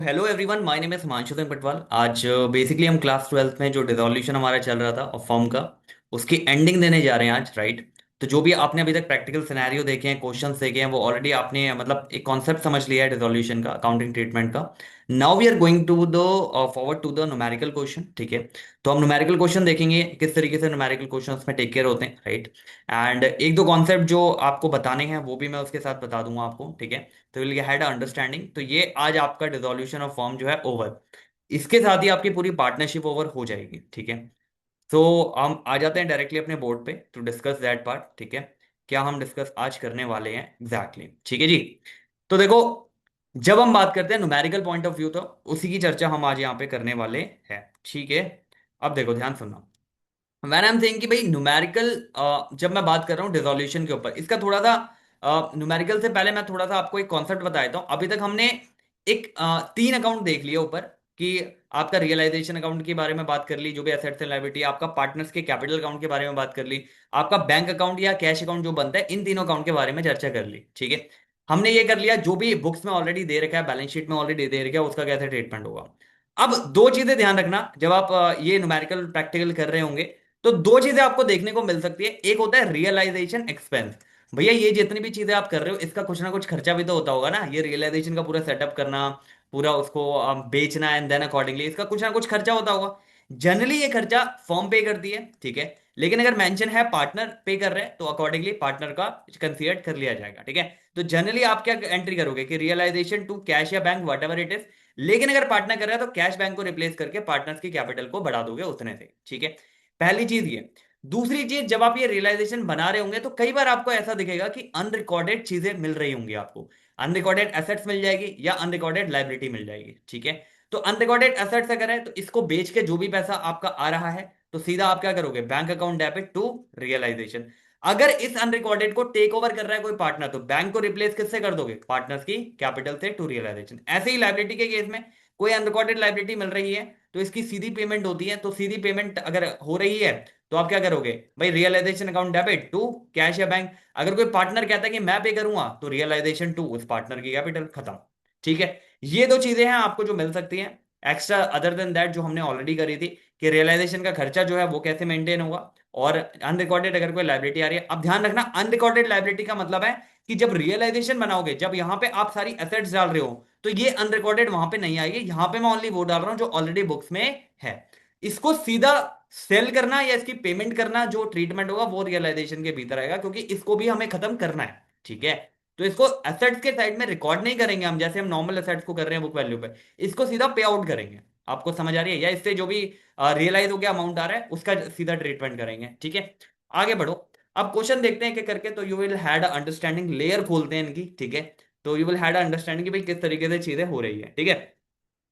Hello everyone, my name is Himanshu Singh Patwal. आज basically हम class twelfth में जो रिजोल्यूशन हमारा चल रहा था और फॉर्म का, उसकी एंडिंग देने जा रहे हैं आज, राइट। तो जो भी आपने अभी तक प्रैक्टिकल सिनेरियो देखे हैं, क्वेश्चंस देखे हैं, वो ऑलरेडी आपने मतलब एक कॉन्सेप्ट समझ लिया है रिजोल्यूशन का, अकाउंटिंग ट्रीटमेंट का। Now we are going to the forward to the numerical question, ठीक है। तो हम न्यूमेरिकल क्वेश्चन देखेंगे किस तरीके से न्यूमेरिकल क्वेश्चंस में टेक केयर होते हैं, राइट। एंड एक दो कॉन्सेप्ट जो आपको बताने हैं वो भी मैं उसके साथ बता दूंगा आपको, ठीक है। तो विल हैड अंडरस्टैंडिंग। तो ये आज आपका डिसोल्यूशन ऑफ फॉर्म जो है ओवर, इसके साथ ही आपकी पूरी पार्टनरशिप ओवर हो जाएगी, ठीक है। तो हम आ जाते हैं डायरेक्टली अपने बोर्ड पे टू डिस्कस दैट पार्ट, ठीक है। क्या हम डिस्कस आज करने वाले हैं एग्जैक्टली ठीक है जी। तो देखो, जब हम बात करते हैं न्यूमेरिकल पॉइंट ऑफ व्यू, तो उसी की चर्चा हम आज यहाँ पे करने वाले हैं, ठीक है। अब देखो, ध्यान सुनना। मैन आई एम सेइंग कि भाई न्यूमेरिकल, जब मैं बात कर रहा हूँ डिसोल्यूशन के ऊपर, इसका थोड़ा सा न्यूमेरिकल से पहले मैं थोड़ा सा आपको एक कॉन्सेप्ट बता देता हूँ। अभी तक हमने एक तीन अकाउंट देख लिए ऊपर, कि आपका रियलाइजेशन अकाउंट के बारे में बात कर ली, जो भी एसेट्स एंड लायबिलिटी, आपका पार्टनर्स के कैपिटल अकाउंट के बारे में बात कर ली, आपका बैंक अकाउंट या कैश अकाउंट जो बनता है, इन तीनों अकाउंट के बारे में चर्चा कर ली, ठीक है। हमने ये कर लिया, जो भी बुक्स में ऑलरेडी दे रखा है, बैलेंस शीट में ऑलरेडी दे रखा है, उसका कैसे ट्रीटमेंट होगा। अब दो चीजें ध्यान रखना जब आप ये न्यूमेरिकल प्रैक्टिकल कर रहे होंगे। तो दो चीजें आपको देखने को मिल सकती है। एक होता है रियलाइजेशन एक्सपेंस। भैया ये जितनी भी चीजें आप कर रहे हो, इसका कुछ ना कुछ खर्चा भी तो होता होगा ना। ये रियलाइजेशन का पूरा सेटअप करना, पूरा उसको बेचना, एंड देन अकॉर्डिंगली इसका कुछ ना कुछ खर्चा होता होगा। जनरली ये खर्चा फॉर्म पे करती है, ठीक है। लेकिन अगर मेंशन है पार्टनर पे कर रहे हैं, तो अकॉर्डिंगली पार्टनर का कंसीडर कर लिया जाएगा, ठीक है। तो जनरली आप क्या एंट्री करोगे कि रियलाइजेशन टू कैश या bank, what ever it is. लेकिन अगर पार्टनर कर रहा है तो कैश बैंक को रिप्लेस करके पार्टनर्स की कैपिटल को बढ़ा दोगे उतने से, ठीक है। पहली चीज ये। दूसरी चीज, जब आप ये रियलाइजेशन बना रहे होंगे तो कई बार आपको ऐसा दिखेगा कि अनरिकॉर्डेड चीजें मिल रही होंगी आपको। अनरिकॉर्डेड एसेट्स मिल जाएगी या अनरिकॉर्डेड लाइबिलिटी मिल जाएगी, ठीक है। तो अनरिकॉर्डेड एसेट्स अगर है तो इसको बेच के जो भी पैसा आपका आ रहा है, तो सीधा आप क्या करोगे, bank account debit to realisation. अगर इस अनरिकॉर्डेड को टेक ओवर कर रहा है कोई पार्टनर, तो बैंक को रिप्लेस किससे कर दोगे, पार्टनर्स की कैपिटल से टू रियलाइजेशन। ऐसे ही लाइबिलिटी के केस में कोई अनरिकॉर्डेड लाइबिलिटी मिल रही है, तो इसकी सीधी पेमेंट होती है। तो सीधी पेमेंट अगर हो रही है, तो आप क्या करोगे भाई, realisation account debit to cash या बैंक। अगर कोई पार्टनर कहता है कि मैं पे करूंगा, तो रियलाइजेशन टू उस पार्टनर की कैपिटल, खत्म, ठीक है। ये दो चीजें हैं आपको जो मिल सकती हैं एक्स्ट्रा, अदर देन दैट जो हमने ऑलरेडी करी थी, कि रियलाइजेशन का खर्चा जो है वो कैसे मेंटेन होगा, और अनरिकॉर्डेड अगर कोई लाइबिलिटी आ रही है। अब ध्यान रखना, अनरिकॉर्डेड लाइबिलिटी का मतलब है कि जब रियलाइजेशन बनाओगे, जब यहां पे आप सारी एसेट्स डाल रहे हो, तो ये अनरिकॉर्डेड वहां पे नहीं आएगी। यहां पे मैं ओनली वो डाल रहा हूं जो ऑलरेडी बुक्स में है। इसको सीधा सेल करना या इसकी पेमेंट करना जो ट्रीटमेंट होगा, वो रियलाइजेशन के भीतर आएगा, क्योंकि इसको भी हमें खत्म करना है, ठीक है। तो इसको एसेट्स के साइड में रिकॉर्ड नहीं करेंगे हम, जैसे हम नॉर्मल एसेट्स को कर रहे हैं बुक वैल्यू पे। इसको सीधा पे आउट करेंगे। आपको समझ आ रही है, या इससे जो भी रियलाइज हो गया अमाउंट आ रहा है, उसका सीधा ट्रीटमेंट करेंगे, ठीक है। आगे बढ़ो। अब क्वेश्चन देखते हैं कि करके, तो you will had understanding, layer खोलते हैं इनकी, ठीक है। तो यू विल हैड अंडरस्टैंडिंग कि भाई किस तरीके से चीजें हो रही है, ठीक है।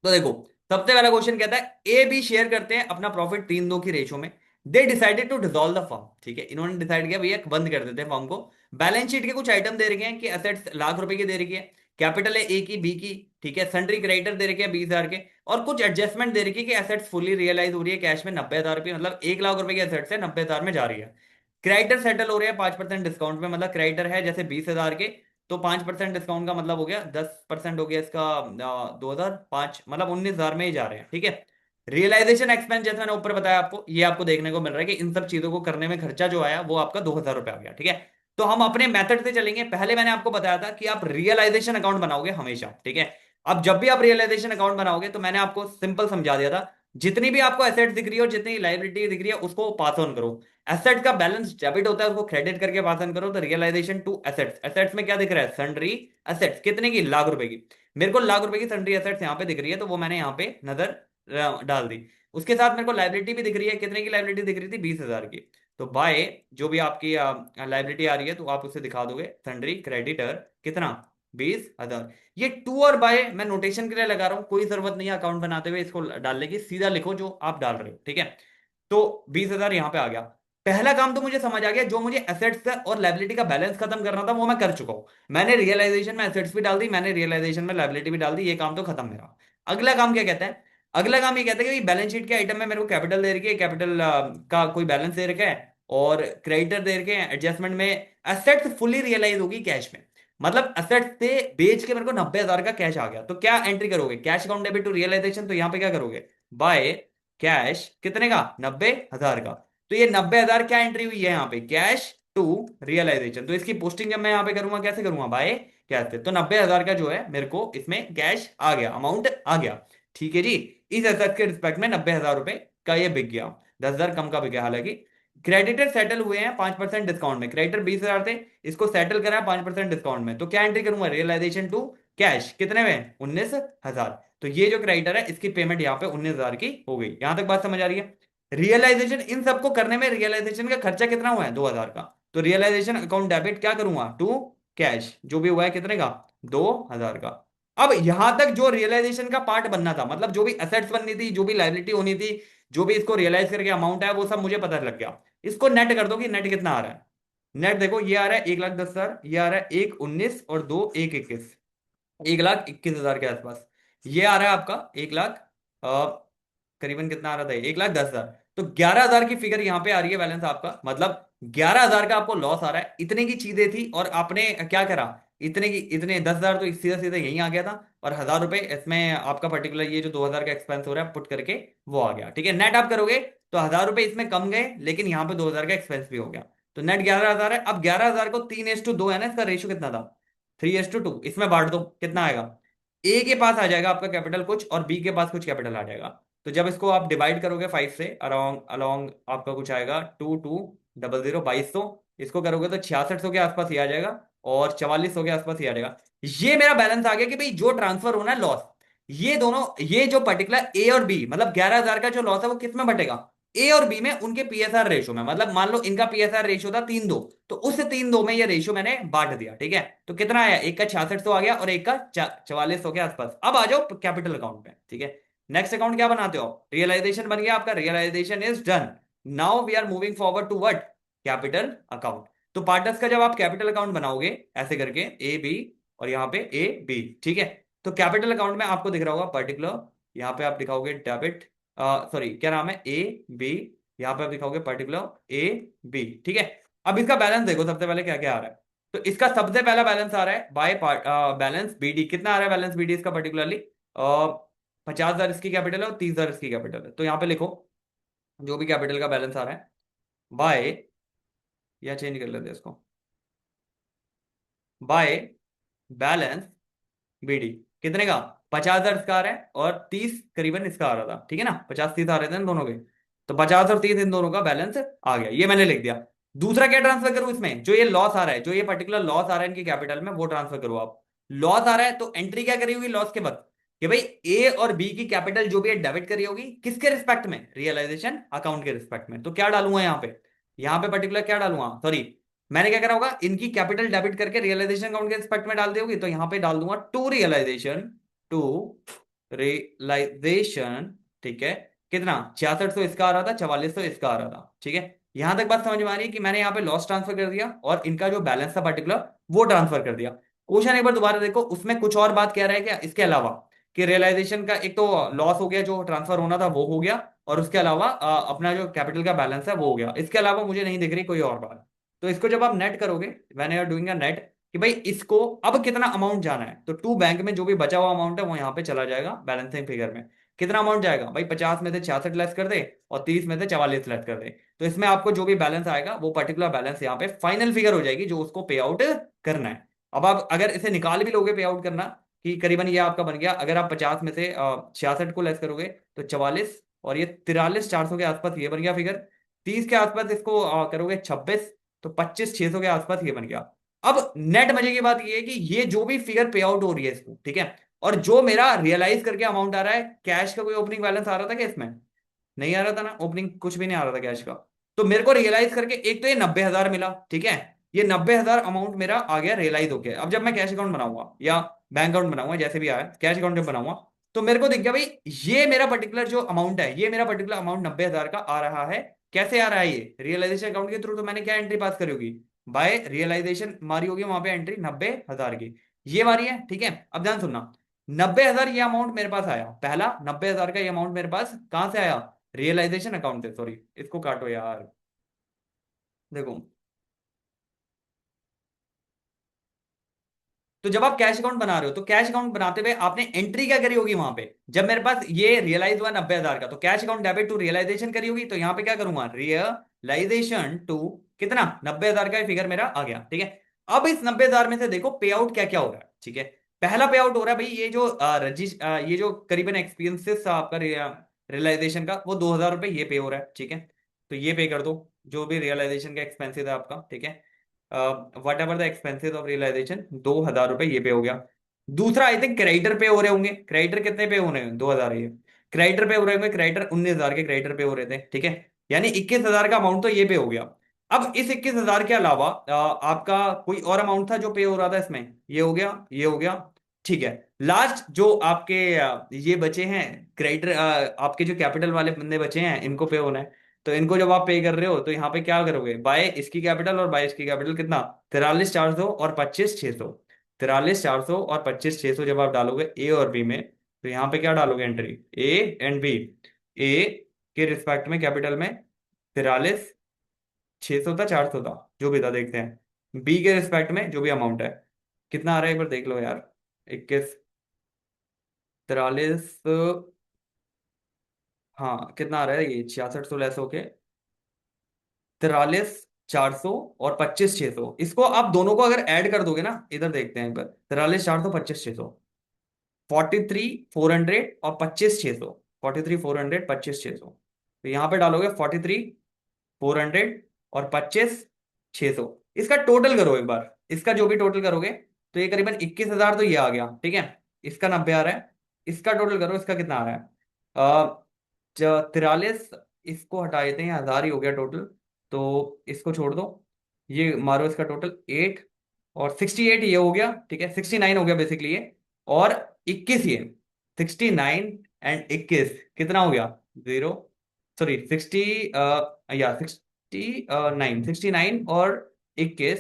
तो देखो, सबसे पहला क्वेश्चन कहता है ए बी शेयर करते हैं अपना प्रॉफिट 3-2 की रेशो में। They decided to dissolve the firm, ठीक है। इन्होंने डिसाइड किया भैया बंद कर देते हैं फर्म को। बैलेंस शीट के कुछ आइटम दे रखे हैं कि एसेट्स लाख रुपए की दे रखी है, कैपिटल है ए की बी की, ठीक है। सन्ड्री क्रेडिटर दे रखे हैं 20,000 के, और कुछ एडजस्टमेंट दे रखी है कि एसेट्स फुली रियलाइज हो रही है कैश में 90,000 रुपये, मतलब 1 लाख रुपए की एसेट्स है, 90,000 में जा रही है। क्रेडिटर सेटल हो रहे हैं 5% डिस्काउंट में, मतलब क्रेडिटर है जैसे 20,000 के, तो 5% डिस्काउंट का मतलब हो गया 10% हो गया इसका, 2,005, मतलब 19,000 में ही जा रहे हैं, ठीक है। रियलाइजेशन एक्सपेंस जैसे मैंने ऊपर बताया आपको, ये आपको देखने को मिल रहा है कि इन सब चीजों को करने में खर्चा जो आया वो आपका 2,000 रुपये आ गया, ठीक है। तो हम अपने मेथड से चलेंगे। पहले मैंने आपको बताया था कि आप रियलाइजेशन अकाउंट बनाओगे हमेशा, ठीक है। अब जब भी आप रियलाइजेशन अकाउंट बनाओगे, तो मैंने आपको सिंपल समझा दिया था, जितनी भी आपको एसेट दिख रही है और जितनी लाइबिलिटी दिख रही है, उसको पास ऑन करो। एसेट का बैलेंस डेबिट होता है, उसको क्रेडिट करके पास ऑन करो। तो रियलाइजेशन टू एसेट्स, एसेट्स में क्या दिख रहा है, सन्ड्री एसेट्स, कितने की, लाख रुपए की। मेरे को लाख रुपए की सन्ड्री एसेट्स यहाँ पे दिख रही है, तो वो मैंने यहाँ पे नजर डाल दी। उसके साथ मेरे को लाइबिलिटी भी दिख रही है, कितने की लाइबिलिटी दिख रही थी, 20,000 की। तो बाय जो भी आपकी लाइबिलिटी आ रही है, तो आप उसे दिखा दोगे सन्ड्री क्रेडिटर कितना, 20,000। ये टू और बाय मैं नोटेशन के लिए लगा रहा हूं, कोई जरूरत नहीं है अकाउंट बनाते हुए इसको डालने की, सीधा लिखो जो आप डाल रहे हो, ठीक है। तो 20,000 यहां पे आ गया। पहला काम तो मुझे समझ आ गया, जो मुझे एसेट्स का और लाइबिलिटी का बैलेंस खत्म करना था वो मैं कर चुका हूं। मैंने रियलाइजेशन में एसेट्स भी डाल दी, मैंने रियलाइजेशन में लाइबिलिटी भी डाल दी, ये काम तो खत्म मेरा। अगला काम क्या कहता है, अगला काम ये कहता है कि बैलेंस शीट के आइटम में मेरे को कैपिटल दे रखी है, कैपिटल का कोई बैलेंस दे रखा है, और क्रेडिटर दे रखे हैं, एडजस्टमेंट में एसेट्स फुली रियलाइज होगी कैश में। मतलब असेट से बेच के मेरे को 90,000 का कैश आ गया, तो क्या एंट्री करोगे? Cash account debit to realisation, तो यहाँ पे क्या करोगे? बाय कैश कितने का? 90,000 का। तो ये 90,000 क्या एंट्री हुई है यहाँ पे? Cash to realisation. तो इसकी पोस्टिंग जब मैं यहाँ पे करूंगा कैसे करूंगा? बाय कैश से। तो 90,000 का जो है मेरे को इसमें कैश आ गया, अमाउंट आ गया। ठीक है जी। इस एसेट के रिस्पेक्ट में 90,000 रुपए का ये बिक गया, 10,000 कम का बिक गया हालांकि। क्रेडिटर सेटल हुए हैं 5% डिस्काउंट में, क्रेडिटर 20,000 थे, इसको सेटल करा 5% डिस्काउंट में, तो क्या एंट्री करूंगा? रियलाइजेशन टू कैश कितने में? 19,000। तो ये जो क्रेडिटर है इसकी पेमेंट यहाँ पे 19,000 की हो गई। यहां तक बात समझ आ रही है? रियलाइजेशन इन सबको करने में रियलाइजेशन का खर्चा कितना हुआ है? 2,000 का। तो रियलाइजेशन अकाउंट डेबिट क्या करूंगा? टू कैश, जो भी हुआ है कितने का? 2,000 का। अब यहां तक जो रियलाइजेशन का पार्ट बनना था, मतलब जो भी असेट्स बननी थी, जो भी लाइबिलिटी होनी थी, जो भी इसको रियलाइज करके अमाउंट है, वो सब मुझे पता लग गया। इसको नेट कर दो कि नेट कितना आ रहा है। नेट देखो, ये आ रहा है 1,10,000, ये आ रहा है 1,19 और 2,1,21, 1,21,000 के आसपास। ये आ रहा है आपका 1,00,000, करीबन कितना आ रहा था? 1,10,000। तो 11,000 की फिगर यहाँ पे आ रही है बैलेंस आपका, मतलब 11,000 का आपको लॉस आ रहा है। इतने की चीजें थी और आपने क्या करा? इतने की इतने 10,000 तो सीधा सीधा यहीं आ गया था, और 1,000 रुपए इसमें आपका पर्टिकुलर ये जो 2,000 का एक्सपेंस हो रहा है पुट करके वो आ गया। ठीक है, नेट आप करोगे तो 1,000 रुपए इसमें कम गए, लेकिन यहाँ पे 2,000 का एक्सपेंस भी हो गया। तो नेट 11,000 है। अब 11,000 को 3:2 है ना, इसका रेशियो कितना था? 3:2। इसमें बांट दो, कितना आएगा? ए के पास आ जाएगा आपका कैपिटल कुछ, और बी के पास कुछ कैपिटल आ जाएगा। तो जब इसको आप डिवाइड करोगे 5 से, अलोंग अलोंग आपका कुछ आएगा 2,200, 2,200। इसको करोगे तो 6600 के आसपास ही आ जाएगा, और 4400 के आसपास ही आ जाएगा। ये मेरा बैलेंस आ गया कि भाई जो ट्रांसफर होना है लॉस, ये दोनों, ये जो पर्टिकुलर ए और बी, मतलब 11,000 का जो लॉस है वो किस में बटेगा? ए और बी में, उनके पीएसआर रेशो में। मतलब मान लो इनका पीएसआर रेशो था 3:2, तो उस 3:2 में ये रेशो मैंने बांट दिया। ठीक है, तो कितना आया? एक का 6600 आ गया और एक का 4400 के आसपास। अब आ जाओ कैपिटल अकाउंट में। ठीक है, नेक्स्ट अकाउंट क्या बनाते हो? रियलाइजेशन बन गया आपका, realisation is done. Now we are moving forward to what? Capital account. तो पार्टनर्स का जब आप कैपिटल अकाउंट बनाओगे ऐसे करके, ए बी, और यहाँ पे ए बी, ठीक है, तो कैपिटल अकाउंट में आपको दिख रहा होगा पर्टिकुलर, यहाँ पे आप दिखाओगे डेबिट, सॉरी क्या नाम है, ए बी, यहाँ पे आप दिखाओगे पर्टिकुलर ए बी। ठीक है, अब इसका बैलेंस देखो सबसे पहले क्या क्या आ रहा है। तो इसका सबसे पहला बैलेंस आ रहा है बाय बैलेंस बीडी। कितना आ रहा है बैलेंस बीडी इसका पर्टिकुलरली? 50,000 इसकी कैपिटल है और 30,000 इसकी कैपिटल है। तो यहाँ पे लिखो जो भी कैपिटल का बैलेंस आ रहा है बाय, या चेंज कर लेते हैं इसको, बाय बैलेंस बीडी। कितने का? 50,000 इसका आ रहा है और 30 करीबन इसका आ रहा था। ठीक है ना, 50-30 आ रहे थे इन दोनों के। तो 50 और 30 इन दोनों का बैलेंस आ गया, ये मैंने लिख दिया। दूसरा क्या ट्रांसफर करूं इसमें? जो ये लॉस आ रहा है, जो ये पर्टिकुलर लॉस आ रहा है इनकी कैपिटल में, वो ट्रांसफर करो आप। लॉस आ रहा है तो एंट्री क्या करी होगी लॉस के बाद? कि भाई ए और बी की कैपिटल जो भी है डेबिट करी होगी, किसके रिस्पेक्ट में? रियलाइजेशन अकाउंट के रिस्पेक्ट में। तो क्या डालूंगा यहाँ पे? यहाँ पे पर्टिकुलर क्या डालूंगा, सॉरी, मैंने क्या करा होगा, इनकी कैपिटल डेबिट करके रियलाइजेशन अकाउंट के रिस्पेक्ट में डाल दी होगी, तो यहां पे डाल दूंगा टू रियलाइजेशन, टू रियलाइजेशन। ठीक है, कितना? 6600 इसका आ रहा था, 4400 इसका आ रहा था। ठीक है, यहां तक बात समझ में आ रही है कि मैंने यहाँ पे लॉस ट्रांसफर कर दिया और इनका जो बैलेंस था पर्टिकुलर वो ट्रांसफर कर दिया। क्वेश्चन एक बार दोबारा देखो, उसमें कुछ और बात कह रहा है क्या इसके अलावा? कि रियलाइजेशन का एक तो लॉस हो गया, जो ट्रांसफर होना था वो हो गया, और उसके अलावा अपना जो कैपिटल का बैलेंस है वो हो गया। इसके अलावा मुझे नहीं दिख रही कोई और बात। तो इसको जब आप नेट करोगे, when you are doing a net, कि भाई इसको अब कितना अमाउंट जाना है, तो टू बैंक में जो भी बचा हुआ अमाउंट है वो यहाँ पे चला जाएगा बैलेंसिंग फिगर में। कितना अमाउंट जाएगा भाई? 50 में से 66 लेस कर दे, और 30 में से 44 लेस कर दे, तो इसमें आपको जो भी बैलेंस आएगा वो पर्टिकुलर बैलेंस यहाँ पे फाइनल फिगर हो जाएगी, जो उसको पे आउट करना है। अब आप अगर इसे निकाल भी लोगे पे आउट करना, कि करीबन ये आपका बन गया, अगर आप 50 में से 66 को लेस करोगे तो 44, और ये 43,400 के आसपास ये बन गया फिगर। 30 के आसपास इसको करोगे 26, तो 25,600 के आसपास ये बन गया। अब नेट मजे की बात ये है कि ये जो भी फिगर पे आउट हो रही है इसको, ठीक है, और जो मेरा रियलाइज करके अमाउंट आ रहा है, कैश का कोई ओपनिंग बैलेंस आ रहा था क्या इसमें? नहीं आ रहा था ना, ओपनिंग कुछ भी नहीं आ रहा था कैश का। तो मेरे को रियलाइज करके एक तो ये 90,000 मिला। ठीक है, ये 90,000 अमाउंट मेरा आ गया रियलाइज होके। अब जब मैं कैश अकाउंट बनाऊंगा या बैंक अकाउंट बनाऊंगा, जैसे भी आया कैश अकाउंट जब बनाऊंगा, तो मेरे को दिख गया भाई ये मेरा पर्टिकुलर जो अमाउंट है, ये मेरा पर्टिकुलर अमाउंट 90,000 का आ रहा है। कैसे आ रहा है? ये रियलाइजेशन अकाउंट के थ्रू। तो मैंने क्या एंट्री पास करी होगी? बाय रियलाइजेशन मारी होगी वहां पे एंट्री 90,000 की, ये मारी है। ठीक है, अब ध्यान सुनना, 90,000 ये अमाउंट मेरे पास आया, पहला 90,000 का ये अमाउंट मेरे पास कहां से आया? रियलाइजेशन अकाउंट से। सॉरी, इसको काटो यार, देखो तो जब आप कैश अकाउंट बना रहे हो तो कैश अकाउंट बनाते हुए आपने एंट्री क्या करी होगी वहां पे, जब मेरे पास ये रियलाइज हुआ 90,000 का, तो cash account debit to realisation करी होगी, तो यहां पे क्या करूंगा, रियलाइजेशन टू कितना, 90,000 का फिगर मेरा आ गया, ठीक है। अब इस 90,000 में से देखो पे आउट क्या क्या हो रहा है, ठीक है। पहला पे आउट हो रहा है भाई, ये जो ये जो करीबन एक्सपीरियंसेस आपका रियलाइजेशन का, वो 2,000 रुपये ये पे हो रहा है, ठीक है। तो ये पे कर दो, जो भी रियलाइजेशन का एक्सपेंसिस है आपका, ठीक है। Whatever the expenses of realisation, 2,000 रुपये ये पे हो गया। दूसरा आई थिंक क्रेडिटर पे हो रहे होंगे, क्रेडिटर कितने पे हो रहे हैं, 2,000 ये क्रेडिटर पे हो रहे होंगे, क्रेडिटर 19,000 के क्रेडिटर पे हो रहे थे, ठीक है। यानी 21,000 का अमाउंट तो ये पे हो गया। अब इस 21,000 के अलावा आपका कोई और अमाउंट था जो पे हो रहा था इसमें, ये हो गया, ये हो गया, ठीक है। लास्ट जो आपके ये बचे हैं क्रेडिटर, आपके जो कैपिटल वाले बंदे बचे हैं, इनको पे होना है। तो इनको जब आप पे कर रहे हो तो यहाँ पे क्या करोगे, बाय इसकी कैपिटल और बाय इसकी कैपिटल कितना, 43,400 और 25,600। 43,400 और 25,600 जब आप डालोगे ए और बी में, तो यहाँ पे क्या डालोगे एंट्री, ए एंड बी। ए के रिस्पेक्ट में कैपिटल में 43,600 था, 400 था, जो भी था देखते हैं। बी के रिस्पेक्ट में जो भी अमाउंट है, कितना आ रहा है एक बार देख लो यार, 21, 43, हाँ कितना आ रहा है ये, 6600 लेस होके 43,400 और 25,600, इसको आप दोनों को अगर ऐड कर दोगे ना, इधर देखते हैं एक बार, 43,400, 25,600, 43,400 और 25,600, 43,400, 25,600, तो यहाँ पे डालोगे 43,400 और 25,600, इसका टोटल करो एक बार, इसका जो भी टोटल करोगे, तो ये करीबन 21,000 तो ये आ गया, ठीक है। इसका 90 आ रहा है, इसका टोटल करो, इसका कितना आ रहा है, 43, इसको हटा देते हैं, 1,000 ही हो गया टोटल, तो इसको छोड़ दो, ये मारो इसका टोटल 8 और 68 ये हो गया, ठीक है, 69 हो गया बेसिकली ये, और 21 ये, 69 एंड 21 कितना हो गया, 0, सॉरी 60, या 69, 69 और 21,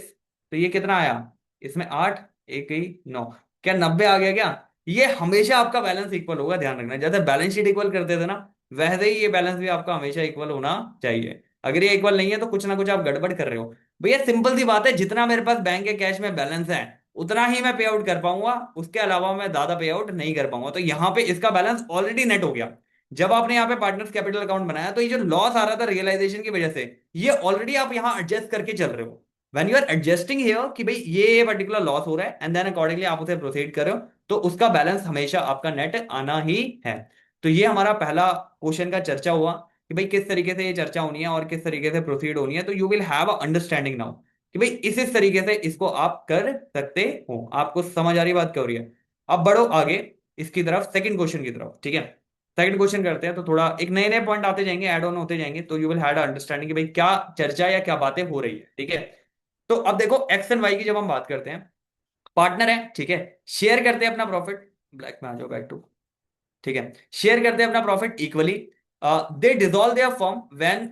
तो ये कितना आया, इसमें 8, एक ही 9, क्या 90 आ गया क्या। ये हमेशा आपका बैलेंस इक्वल होगा, ध्यान रखना, जैसे बैलेंस शीट इक्वल करते थे ना, वैसे ही ये बैलेंस भी आपका हमेशा इक्वल होना चाहिए। अगर ये इक्वल नहीं है तो कुछ ना कुछ आप गड़बड़ कर रहे हो। भैया सिंपल सी बात है, जितना मेरे पास बैंक के कैश में बैलेंस है उतना ही मैं पे आउट कर पाऊंगा, उसके अलावा मैं ज्यादा पे आउट नहीं कर पाऊंगा। तो यहाँ पे इसका बैलेंस ऑलरेडी नेट हो गया। जब आपने यहाँ पे पार्टनर्स कैपिटल अकाउंट बनाया, तो ये जो लॉस आ रहा था रियलाइजेशन की वजह से, ये ऑलरेडी आप यहाँ एडजस्ट करके चल रहे हो। When you are adjusting here कि भाई ये पर्टिकुलर लॉस हो रहा है, एंड देन अकॉर्डिंगली आप उसे प्रोसीड कर रहे हो, तो उसका बैलेंस हमेशा आपका नेट आना ही है। तो ये हमारा पहला क्वेश्चन का चर्चा हुआ कि भाई किस तरीके से ये चर्चा होनी है और किस तरीके से प्रोसीड होनी है। तो you will have a understanding now कि भाई इस तरीके से इसको आप कर सकते हो। आपको समझ आ रही बात क्या हो रही है। अब बढ़ो आगे इसकी तरफ, सेकंड क्वेश्चन की तरफ, ठीक है। सेकंड क्वेश्चन करते हैं, तो थोड़ा एक नए नए पॉइंट आते जाएंगे, ऐड ऑन होते जाएंगे, तो यू विल हैव अंडरस्टैंडिंग कि भाई क्या चर्चा या क्या बातें हो रही है, ठीक है। तो अब देखो एक्स एंड वाई की जब हम बात करते हैं, पार्टनर है, ठीक है, शेयर करते हैं अपना प्रॉफिट, ब्लैक में आ जाओ बैक टू, ठीक है, शेयर करते हैं अपना profit equally. They dissolve their firm when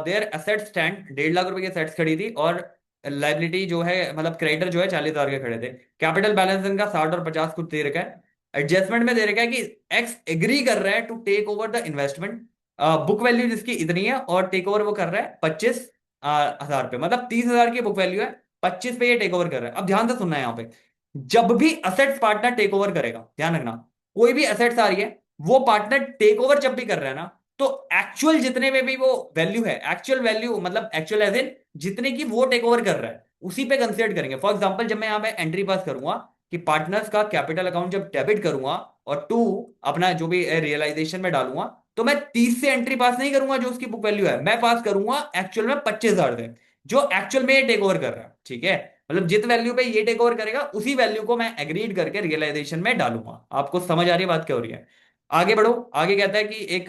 their assets stand, 1.5 lakh रुपए की एसेट्स खड़ी थी, और लाइबिलिटी जो है मतलब क्रेडिटर जो है 40,000 के खड़े थे। कैपिटल बैलेंस इनका 60 और 50 कुछ दे रखा है। एडजस्टमेंट में दे रखा है कि एक्स एग्री कर रहा है to take over the investment, book value जिसकी इतनी है, और टेक ओवर वो कर रहा है 25,000 पे, मतलब 30,000 की बुक वैल्यू है, 25 पे ये टेक ओवर कर रहा है। अब ध्यान से सुनना है यहाँ पे, जब भी असेट्स पार्टनर टेक ओवर करेगा, ध्यान रखना, कोई भी असेट्स आ रही है, वो पार्टनर टेक ओवर जब भी कर रहा है ना, तो एक्चुअल जितने में भी वो वैल्यू है, एक्चुअल वैल्यू मतलब एक्चुअल एज इन जितने की वो टेक ओवर कर रहा है, उसी पे कंसिडर करेंगे। फॉर एग्जांपल जब मैं यहां पे एंट्री पास करूंगा कि पार्टनर्स का कैपिटल अकाउंट जब डेबिट करूंगा और टू अपना जो भी रियलाइजेशन में डालूंगा, तो मैं 30 से एंट्री पास नहीं करूंगा जो उसकी बुक वैल्यू है, मैं पास करूंगा एक्चुअल में 25,000 से, जो एक्चुअल में ये टेक ओवर कर रहा है, ठीक है। मतलब जित वैल्यू पे ये टेक ओवर करेगा उसी वैल्यू को मैं एग्रीड करके रियलाइजेशन में डालूंगा। आपको समझ आ रही है बात क्या हो रही है। आगे बढ़ो, आगे कहता है कि एक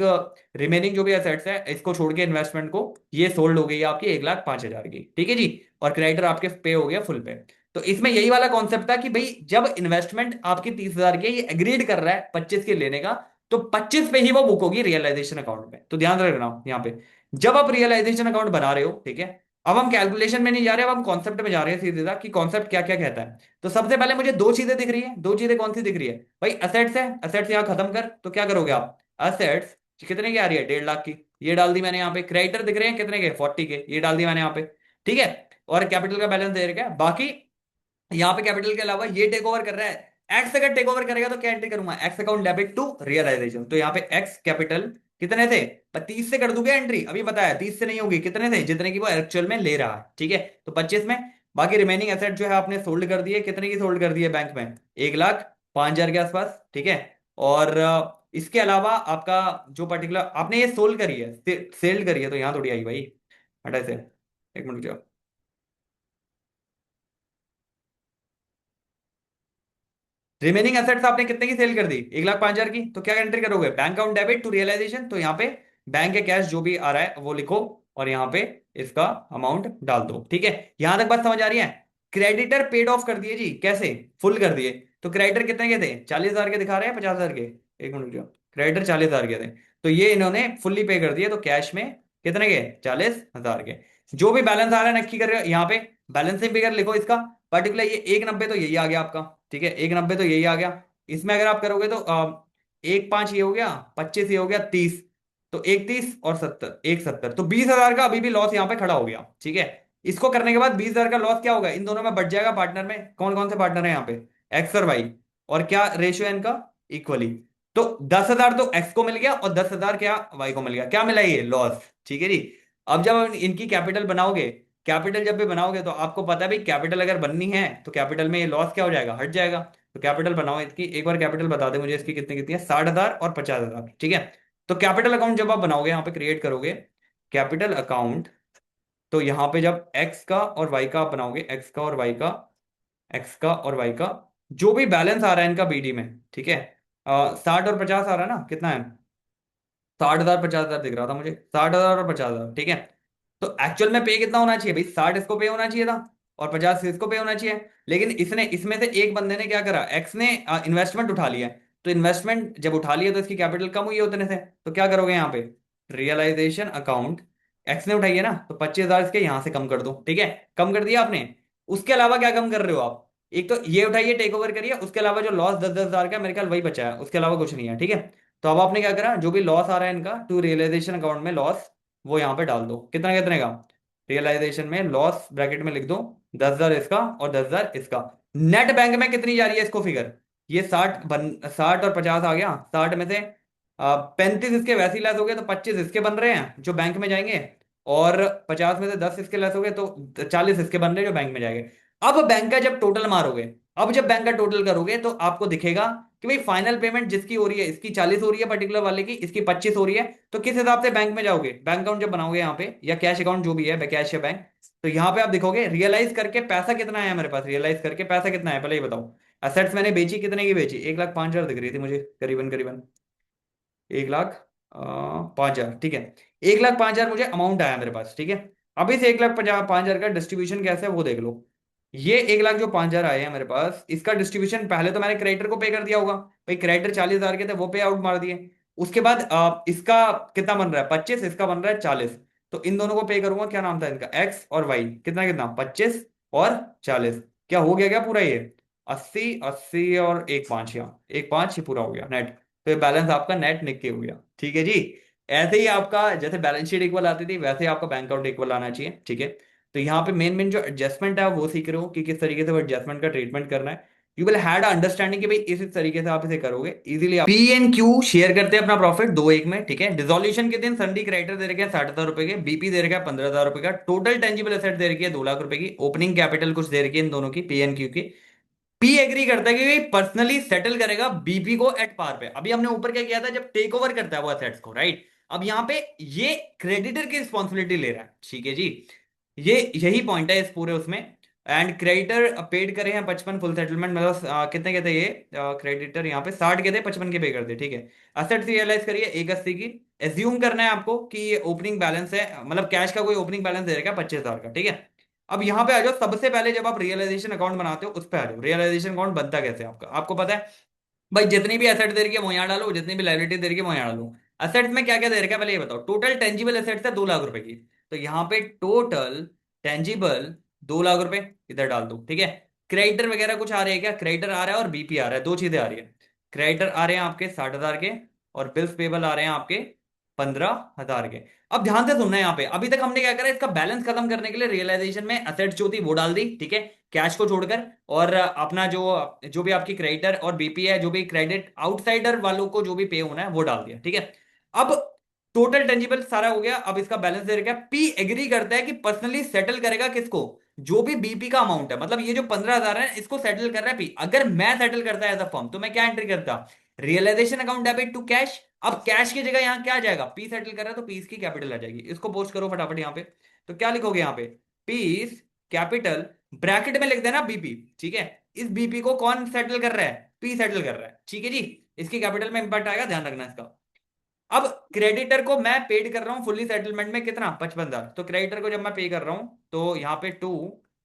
रिमेनिंग जो भी एसेट्स है इसको छोड़ के इन्वेस्टमेंट को, ये सोल्ड हो गई आपकी 1,05,000 की, ठीक है जी, और क्रेडिटर आपके पे हो गया फुल पे। तो इसमें यही वाला कॉन्सेप्ट था कि भाई जब इन्वेस्टमेंट आपकी 30,000 की है, ये एग्रीड कर रहा है 25 के लेने का, तो 25 पे ही वो बुक होगी रियलाइजेशन अकाउंट में। तो ध्यान रखना यहाँ पे, जब आप रियलाइजेशन अकाउंट बना रहे हो, ठीक है, अब हम कैलकुलेशन में नहीं जा रहे, अब हम कॉन्सेप्ट में जा रहे हैं सीधे सीधा कि कॉन्सेप्ट क्या क्या कहता है। तो सबसे पहले मुझे दो चीजें दिख रही है, दो चीजें कौन सी दिख रही है भाई, असेट्स है, असेट्स यहाँ खत्म कर, तो क्या करोगे आप, असेट्स कितने की आ रही है, 1.5 लाख की, ये डाल दी मैंने यहाँ पे। क्रेडिटर दिख रहे हैं कितने के, 40 के, ये डाल दी मैंने यहाँ पे, ठीक है। और कैपिटल का बैलेंस दे रखा है बाकी, यहाँ पे कैपिटल के अलावा ये टेक ओवर कर रहा है, एक्स अगर टेक ओवर करेगा तो क्या एंट्री करूंगा, X account debit to realisation. तो यहाँ पे एक्स कैपिटल कितने थे, 30 से कर दूंगा एंट्री, अभी बताया 30 से नहीं होगी, कितने थे जितने की वो एक्चुअल में ले रहा है, ठीक है। तो 25 में। बाकी रिमेनिंग एसेट जो है आपने सोल्ड कर दिए, कितने की सोल्ड कर दी है बैंक में, 1,05,000 के आसपास, ठीक है। और इसके अलावा आपका जो पर्टिकुलर आपने ये सोल्ड करी है, सेल्ड करी है, तो यहाँ थोड़ी आई भाई, हटा से, एक मिनट रुक जाओ। रिमेनिंग एसेट्स आपने कितने की सेल कर दी, 1,05,000 की, तो क्या एंट्री करोगे, bank account debit to realisation. तो यहाँ पे बैंक के कैश जो भी आ रहा है वो लिखो, और यहाँ पे इसका अमाउंट डाल दो, ठीक है। यहां तक बात समझ आ रही है। क्रेडिटर पेड ऑफ कर दिए जी, कैसे, फुल कर दिए। तो क्रेडिटर कितने के थे, 40,000 के दिखा रहे हैं, 50,000 के, एक मिनट जो, क्रेडिटर 40,000 के थे, तो ये इन्होंने फुल्ली पे कर दिए, तो कैश में कितने के, 40,000 के। जो भी बैलेंस आ रहा है नक्की कर रहे हो यहाँ पे, बैलेंसिंग फिगर लिखो इसका, पर्टिकुलर ये 1,90 तो यही आ गया आपका, ठीक है, 1,90 तो यही आ गया। इसमें अगर आप करोगे तो 1,05 ये हो गया, 25 ये हो गया, 30, तो 1,30 और 70, 1,70, तो 20,000 का अभी भी लॉस यहाँ पे खड़ा हो गया, ठीक है। इसको करने के बाद 20,000 का लॉस क्या होगा, इन दोनों में बढ़ जाएगा, पार्टनर में कौन कौन से पार्टनर है यहाँ पे, एक्स और वाई, और क्या रेशियो है इनका, इक्वली। तो 10,000 तो एक्स को मिल गया और 10,000 क्या वाई को मिल गया, क्या मिला ये लॉस, ठीक है जी। अब जब इनकी कैपिटल बनाओगे, कैपिटल जब भी बनाओगे तो आपको पता है भाई, कैपिटल अगर बननी है तो कैपिटल में ये लॉस क्या हो जाएगा, हट जाएगा। तो कैपिटल बनाओ इसकी, एक बार कैपिटल बता दे मुझे इसकी कितनी कितनी है, 60,000 और 50,000, ठीक है। तो कैपिटल अकाउंट जब आप बनाओगे, यहाँ पे क्रिएट करोगे कैपिटल अकाउंट, तो यहाँ पे जब एक्स का और वाई का आप बनाओगे, एक्स का और वाई का, एक्स का और वाई का, जो भी बैलेंस आ रहा है इनका बीडी में, ठीक है, 60 और 50 आ रहा है ना, कितना है, 60,000 50,000 दिख रहा था मुझे, 60,000 और 50,000, ठीक है। तो एक्चुअल में पे कितना होना चाहिए भाई, 60 इसको पे होना चाहिए था, और 50 इसको पे होना चाहिए। लेकिन इसने, इसमें से एक बंदे ने क्या करा, एक्स ने इन्वेस्टमेंट उठा लिया है। तो इन्वेस्टमेंट जब उठा लिया तो इसकी कैपिटल कम हुई है उतने से, तो क्या करोगे यहाँ पे, रियलाइजेशन अकाउंट, एक्स ने उठाई है ना, तो 25,000 इसके यहाँ से कम कर दो, ठीक है। कम कर दिया आपने। उसके अलावा क्या कम कर रहे हो आप, एक तो ये उठाइए, टेक ओवर करिए, उसके अलावा जो लॉस 10,000 का है, मेरे ख्याल वही बचा है, उसके अलावा कुछ नहीं है, ठीक है। तो अब आपने क्या करा, जो भी लॉस आ रहा है इनका टू रियलाइजेशन अकाउंट में लॉस, वो यहाँ पे डाल दो, कितना कितने का, रियलाइजेशन में लॉस ब्रैकेट में लिख दो, 10,000 इसका और 10,000 इसका। नेट बैंक में कितनी जा रही है इसको फिगर, ये 60 और 50 आ गया, 60 में से 35 इसके वैसे ही लेस हो गए, तो 25 इसके बन रहे हैं जो बैंक में जाएंगे, और 50 में से 10 इसके लेस हो गए, तो 40 इसके बन रहे हैं जो बैंक में जाएंगे। अब बैंक का जब टोटल मारोगे, अब जब बैंक का टोटल करोगे तो आपको दिखेगा कि भाई फाइनल पेमेंट जिसकी हो रही है, इसकी 40 हो रही है पर्टिकुलर वाले की, इसकी 25 हो रही है। तो किस हिसाब से बैंक में जाओगे, बैंक अकाउंट जब बनाओगे यहाँ पे, या कैश अकाउंट जो भी है, कैश या बैंक, तो यहाँ पे आप देखोगे रियलाइज करके पैसा कितना है मेरे पास, रियलाइज करके पैसा कितना है पहले ये बताओ। असेट्स मैंने बेची, कितने की बेची, 1,05,000 दिख रही थी मुझे, करीबन करीबन 1,05,000, ठीक है। 1,05,000 मुझे अमाउंट आया मेरे पास, ठीक है। अब इस 1,05,000 का डिस्ट्रीब्यूशन कैसे है वो देख लो। ये 1,00,000 जो 5,000 आए हैं मेरे पास, इसका डिस्ट्रीब्यूशन पहले तो मैंने क्रेडिटर को पे कर दिया होगा भाई, क्रेडिटर 40,000 के थे वो पे आउट मार दिए। उसके बाद इसका कितना बन रहा है, 25, इसका बन रहा है 40, तो इन दोनों को पे करूंगा, क्या नाम था इनका, एक्स और वाई, कितना कितना, 25 और 40, क्या हो गया क्या पूरा ये, 80, 80 और 1,5, यहाँ 1,5 ही पूरा हो गया नेट। तो ये बैलेंस आपका नेट निक्के हो गया, ठीक है जी। ऐसे ही आपका जैसे बैलेंस शीट इक्वल आती थी, वैसे ही आपका बैंक अकाउंट इक्वल आना चाहिए, ठीक है। तो यहाँ पे मेन मेन जो एडजस्टमेंट है वो सीख रहे हो कि किस तरीके से वो एडजस्टमेंट का ट्रीटमेंट करना है। यू विल हैड अंडरस्टैंडिंग कि भाई इस तरीके से आप इसे करोगे easily. P and Q share करते हैं अपना प्रॉफिट दो एक में, ठीक है। डिसोल्यूशन के दिन संडी क्रेडिटर दे रखे हैं 60,000 रुपए के, बीपी दे रखा है 15,000 रुपए का, टोटल टेंजिबल एसेट दे रखी है 2,00,000 रुपए की, ओपनिंग कैपिटल कुछ दे रखी है इन दोनों की, पी एंड क्यू की। पी एग्री करता है कि पर्सनली सेटल करेगा बीपी को एट पार पे। अभी हमने ऊपर क्या किया था, जब टेक ओवर करता है वो एसेट्स को, राइट। अब यहाँ पे ये क्रेडिटर की रिस्पॉन्सिबिलिटी ले रहा है, ठीक है जी। ये यही पॉइंट है इस पूरे उसमें। एंड क्रेडिटर पेड करे हैं 55 फुल सेटलमेंट, मतलब कितने के थे ये, क्रेडिटर यहाँ पे 60 के थे, 55 के पे कर दे, ठीक है। असेट्स रियलाइज करिए 1,80 की। एज्यूम करना है आपको कि ये ओपनिंग बैलेंस है, मतलब कैश का कोई ओपनिंग बैलेंस दे रखा है 25,000 का, ठीक है। अब यहाँ पे आ जाओ, सबसे पहले जब आप रियलाइजेशन अकाउंट बनाते हो उस पे आ जाओ, रियलाइजेशन अकाउंट बनता कैसे है आपका, आपको पता है भाई, जितनी भी एसेट दे रही है वो यहाँ डालो, जितनी भी लाइबिलिटी दे रही है वो यहाँ डालो। असेट्स में क्या क्या दे रखा है पहले ये बताओ, टोटल टेंजिबल एसेट्स है 2,00,000 रुपए की, तो यहाँ पे टोटल टेंजिबल 2,00,000 रुपए इधर डाल दो, ठीक है। क्रेडिटर वगैरह कुछ आ रहे हैं क्या, क्रेडिटर आ रहा है और बीपी आ रहा है, दो चीजें आ रही है। क्रेडिटर आ रहे हैं आपके 60,000 के, और बिल्स पेबल आ रहे हैं आपके 15,000 के। अब ध्यान से सुनना है यहाँ पे, अभी तक हमने क्या करा, इसका बैलेंस खत्म करने के लिए रियलाइजेशन में असेट्स जो थी वो डाल दी, ठीक है। कैश को छोड़कर, और अपना जो जो भी आपकी क्रेडिटर और बीपी है, जो भी क्रेडिट आउटसाइडर वालों को जो भी पे होना है वो डाल दिया, ठीक है। अब टोटल टेंजिबल सारा हो गया। अब इसका बैलेंस दे रखा है। पी एग्री करता है कि पर्सनली सेटल करेगा किसको, जो भी बीपी का अमाउंट है, मतलब ये जो 15,000 है इसको सेटल कर रहा है पी। अगर मैं सेटल करता है एज अ फर्म तो मैं क्या एंट्री करता, realisation account debit to cash. अब कैश की जगह यहां क्या आ जाएगा, पी सेटल कर रहा है तो पीस की कैपिटल आ जाएगी। इसको पोस्ट करो फटाफट यहाँ पे। तो क्या लिखोगे यहाँ पे, पीस कैपिटल, ब्रैकेट में लिख देना बीपी, ठीक है। इस बीपी को कौन सेटल कर रहा है, पी सेटल कर रहा है, ठीक है जी। इसकी कैपिटल में इंपैक्ट आएगा, ध्यान रखना इसका। अब क्रेडिटर को मैं पेड कर रहा हूं फुल्ली सेटलमेंट में कितना, 55,000। तो क्रेडिटर को जब मैं पे कर रहा हूं तो यहाँ पे टू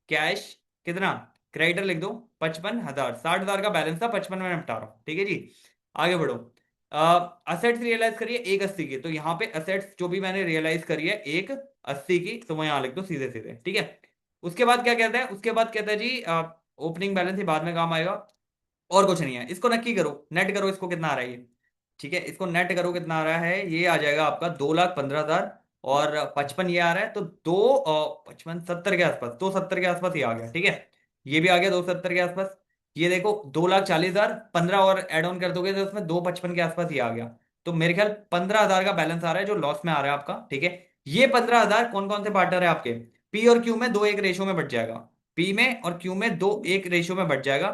कैश कितना, क्रेडिटर लिख दो 55,000। 60,000 का बैलेंस था, 55 में निपटा रहा हूं, ठीक है जी। आगे बढ़ो। असेट्स रियलाइज करिए 180 की, तो यहाँ पे असेट्स जो भी मैंने रियलाइज करी है 180 की, तो मैं यहाँ लिख दो सीधे सीधे, ठीक है। उसके बाद क्या कहता है, उसके बाद कहता है जी ओपनिंग बैलेंस ही बाद में काम आएगा, और कुछ नहीं है। इसको नक्की करो, नेट करो, इसको कितना आ रहा है ये, ठीक है। इसको नेट करो कितना आ रहा है, ये आ जाएगा आपका 2,15,000, और 55 ये आ रहा है, तो 55 70 के आसपास, 270 के आसपास ये आ गया, ठीक है। ये भी आ गया 270 के आसपास। ये देखो 2,40,000, 15 और एड ऑन कर दोगे तो उसमें 255 के आसपास ये आ गया। तो मेरे ख्याल 15,000 का बैलेंस आ रहा है जो लॉस में आ रहा है आपका, ठीक है। ये 15,000 कौन कौन से पार्टनर है आपके, पी और क्यू में 2:1 रेशो में बढ़ जाएगा, पी में और क्यू में 2:1 रेशो में बढ़ जाएगा।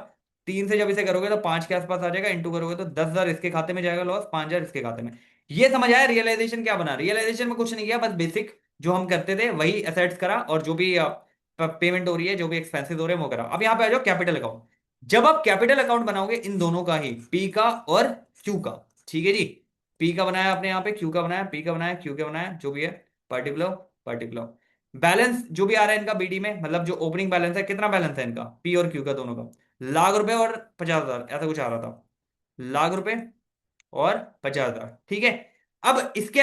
3 से जब इसे करोगे तो 5 के आसपास आ जाएगा, इंटू करोगे तो 10,000 इसके खाते में जाएगा लॉस, 5,000 इसके खाते में। ये समझ आया रियलाइजेशन क्या बना, रियलाइजेशन में कुछ नहीं किया, बस बेसिक जो हम करते थे वही असेट्स करा, और जो भी पेमेंट हो रही है, जो भी एक्सपेंसेस हो रहे हैं वो करा। अब यहाँ पे आ जाओ कैपिटल अकाउंट। जब आप कैपिटल अकाउंट बनाओगे इन दोनों का ही, पी का और क्यू का, ठीक है जी। पी का बनाया आपने यहाँ पे, क्यू का बनाया, पी का बनाया, क्यू का बनाया, जो भी है, पर्टिकुलर पर्टिकुलर। बैलेंस जो भी आ रहा है इनका बीडी में, मतलब जो ओपनिंग बैलेंस है, कितना बैलेंस है इनका पी और क्यू का दोनों का, लाख रुपए और 50,000 ऐसा कुछ आ रहा था, लाख रुपए और 50,000, ठीक है। अब इसके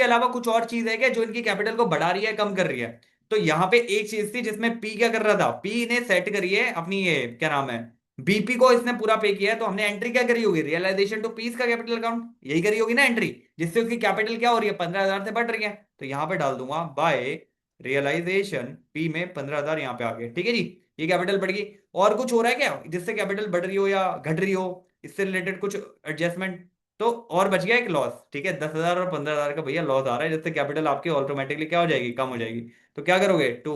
अलावा कुछ और चीज है क्या जो इनकी कैपिटल को बढ़ा रही है, कम कर रही है। तो यहां पे एक चीज थी जिसमें पी क्या कर रहा था, पी ने सेट करी है अपनी, ये क्या नाम है, बीपी को इसने पूरा पे किया है, तो हमने एंट्री क्या करी होगी, रियलाइजेशन टू पीस का कैपिटल अकाउंट, यही करी होगी ना एंट्री, जिससे उसकी कैपिटल क्या हो रही है, 15,000 से बढ़ रही है। तो यहां पे डाल दूंगा बाय रियलाइजेशन पी में 15,000 यहां पे आ गए, ठीक है जी। ये कैपिटल बढ़ गई। और कुछ हो रहा है क्या जिससे कैपिटल बढ़ रही हो या घट रही हो, इससे रिलेटेड कुछ एडजस्टमेंट, तो और बच गया एक लॉस, ठीक है। 10,000 और 15,000 का भैया लॉस आ रहा है, जिससे कैपिटल आपकी ऑटोमेटिकली क्या हो जाएगी, कम हो जाएगी। तो क्या करोगे, टू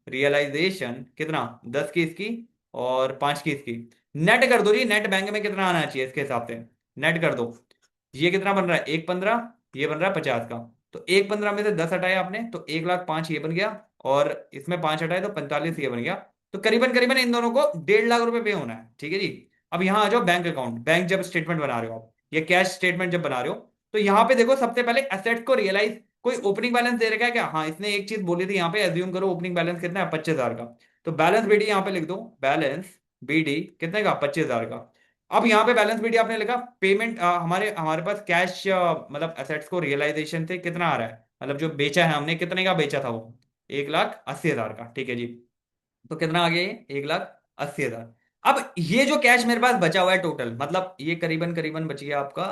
रियलाइजेशन कितना, 10 की इसकी और 5 की इसकी, नेट कर दो जी। नेट बैंक में कितना आना चाहिए इसके हिसाब से, नेट कर दो। ये कितना बन रहा है, 1,15, ये बन रहा है 50 का। तो 1,15 में से 10 हटाया आपने तो 1,05,000 ये बन गया, और इसमें 5 हटाए तो 45 ये बन गया। तो करीबन करीबन इन दोनों को 1,50,000 रुपए पे होना है, ठीक है जी। अब यहां आ जाओ बैंक अकाउंट, बैंक जब स्टेटमेंट बना रहे हो आप, ये कैश स्टेटमेंट जब बना रहे हो, तो यहां पे देखो सबसे पहले एसेट्स को रियलाइज, कोई ओपनिंग बैलेंस दे रखा है क्या, हाँ इसने एक चीज बोली थी यहाँ पे, एज्यूम करो ओपनिंग बैलेंस कितना है, 25,000 का। तो बैलेंस बीडी यहाँ पे लिख दो, बैलेंस बीडी कितने का, 25,000 का। अब यहाँ पे बैलेंस बीडी आपने लिखा, पेमेंट हमारे हमारे पास कैश मतलब एसेट्स को रियलाइजेशन थे कितना आ रहा है, मतलब जो बेचा है हमने कितने का बेचा था वो, 1,80,000 का, ठीक है जी। तो कितना आ गया ये, 1,80,000। अब ये जो कैश मेरे पास बचा हुआ है टोटल, मतलब ये करीबन करीबन बच गया आपका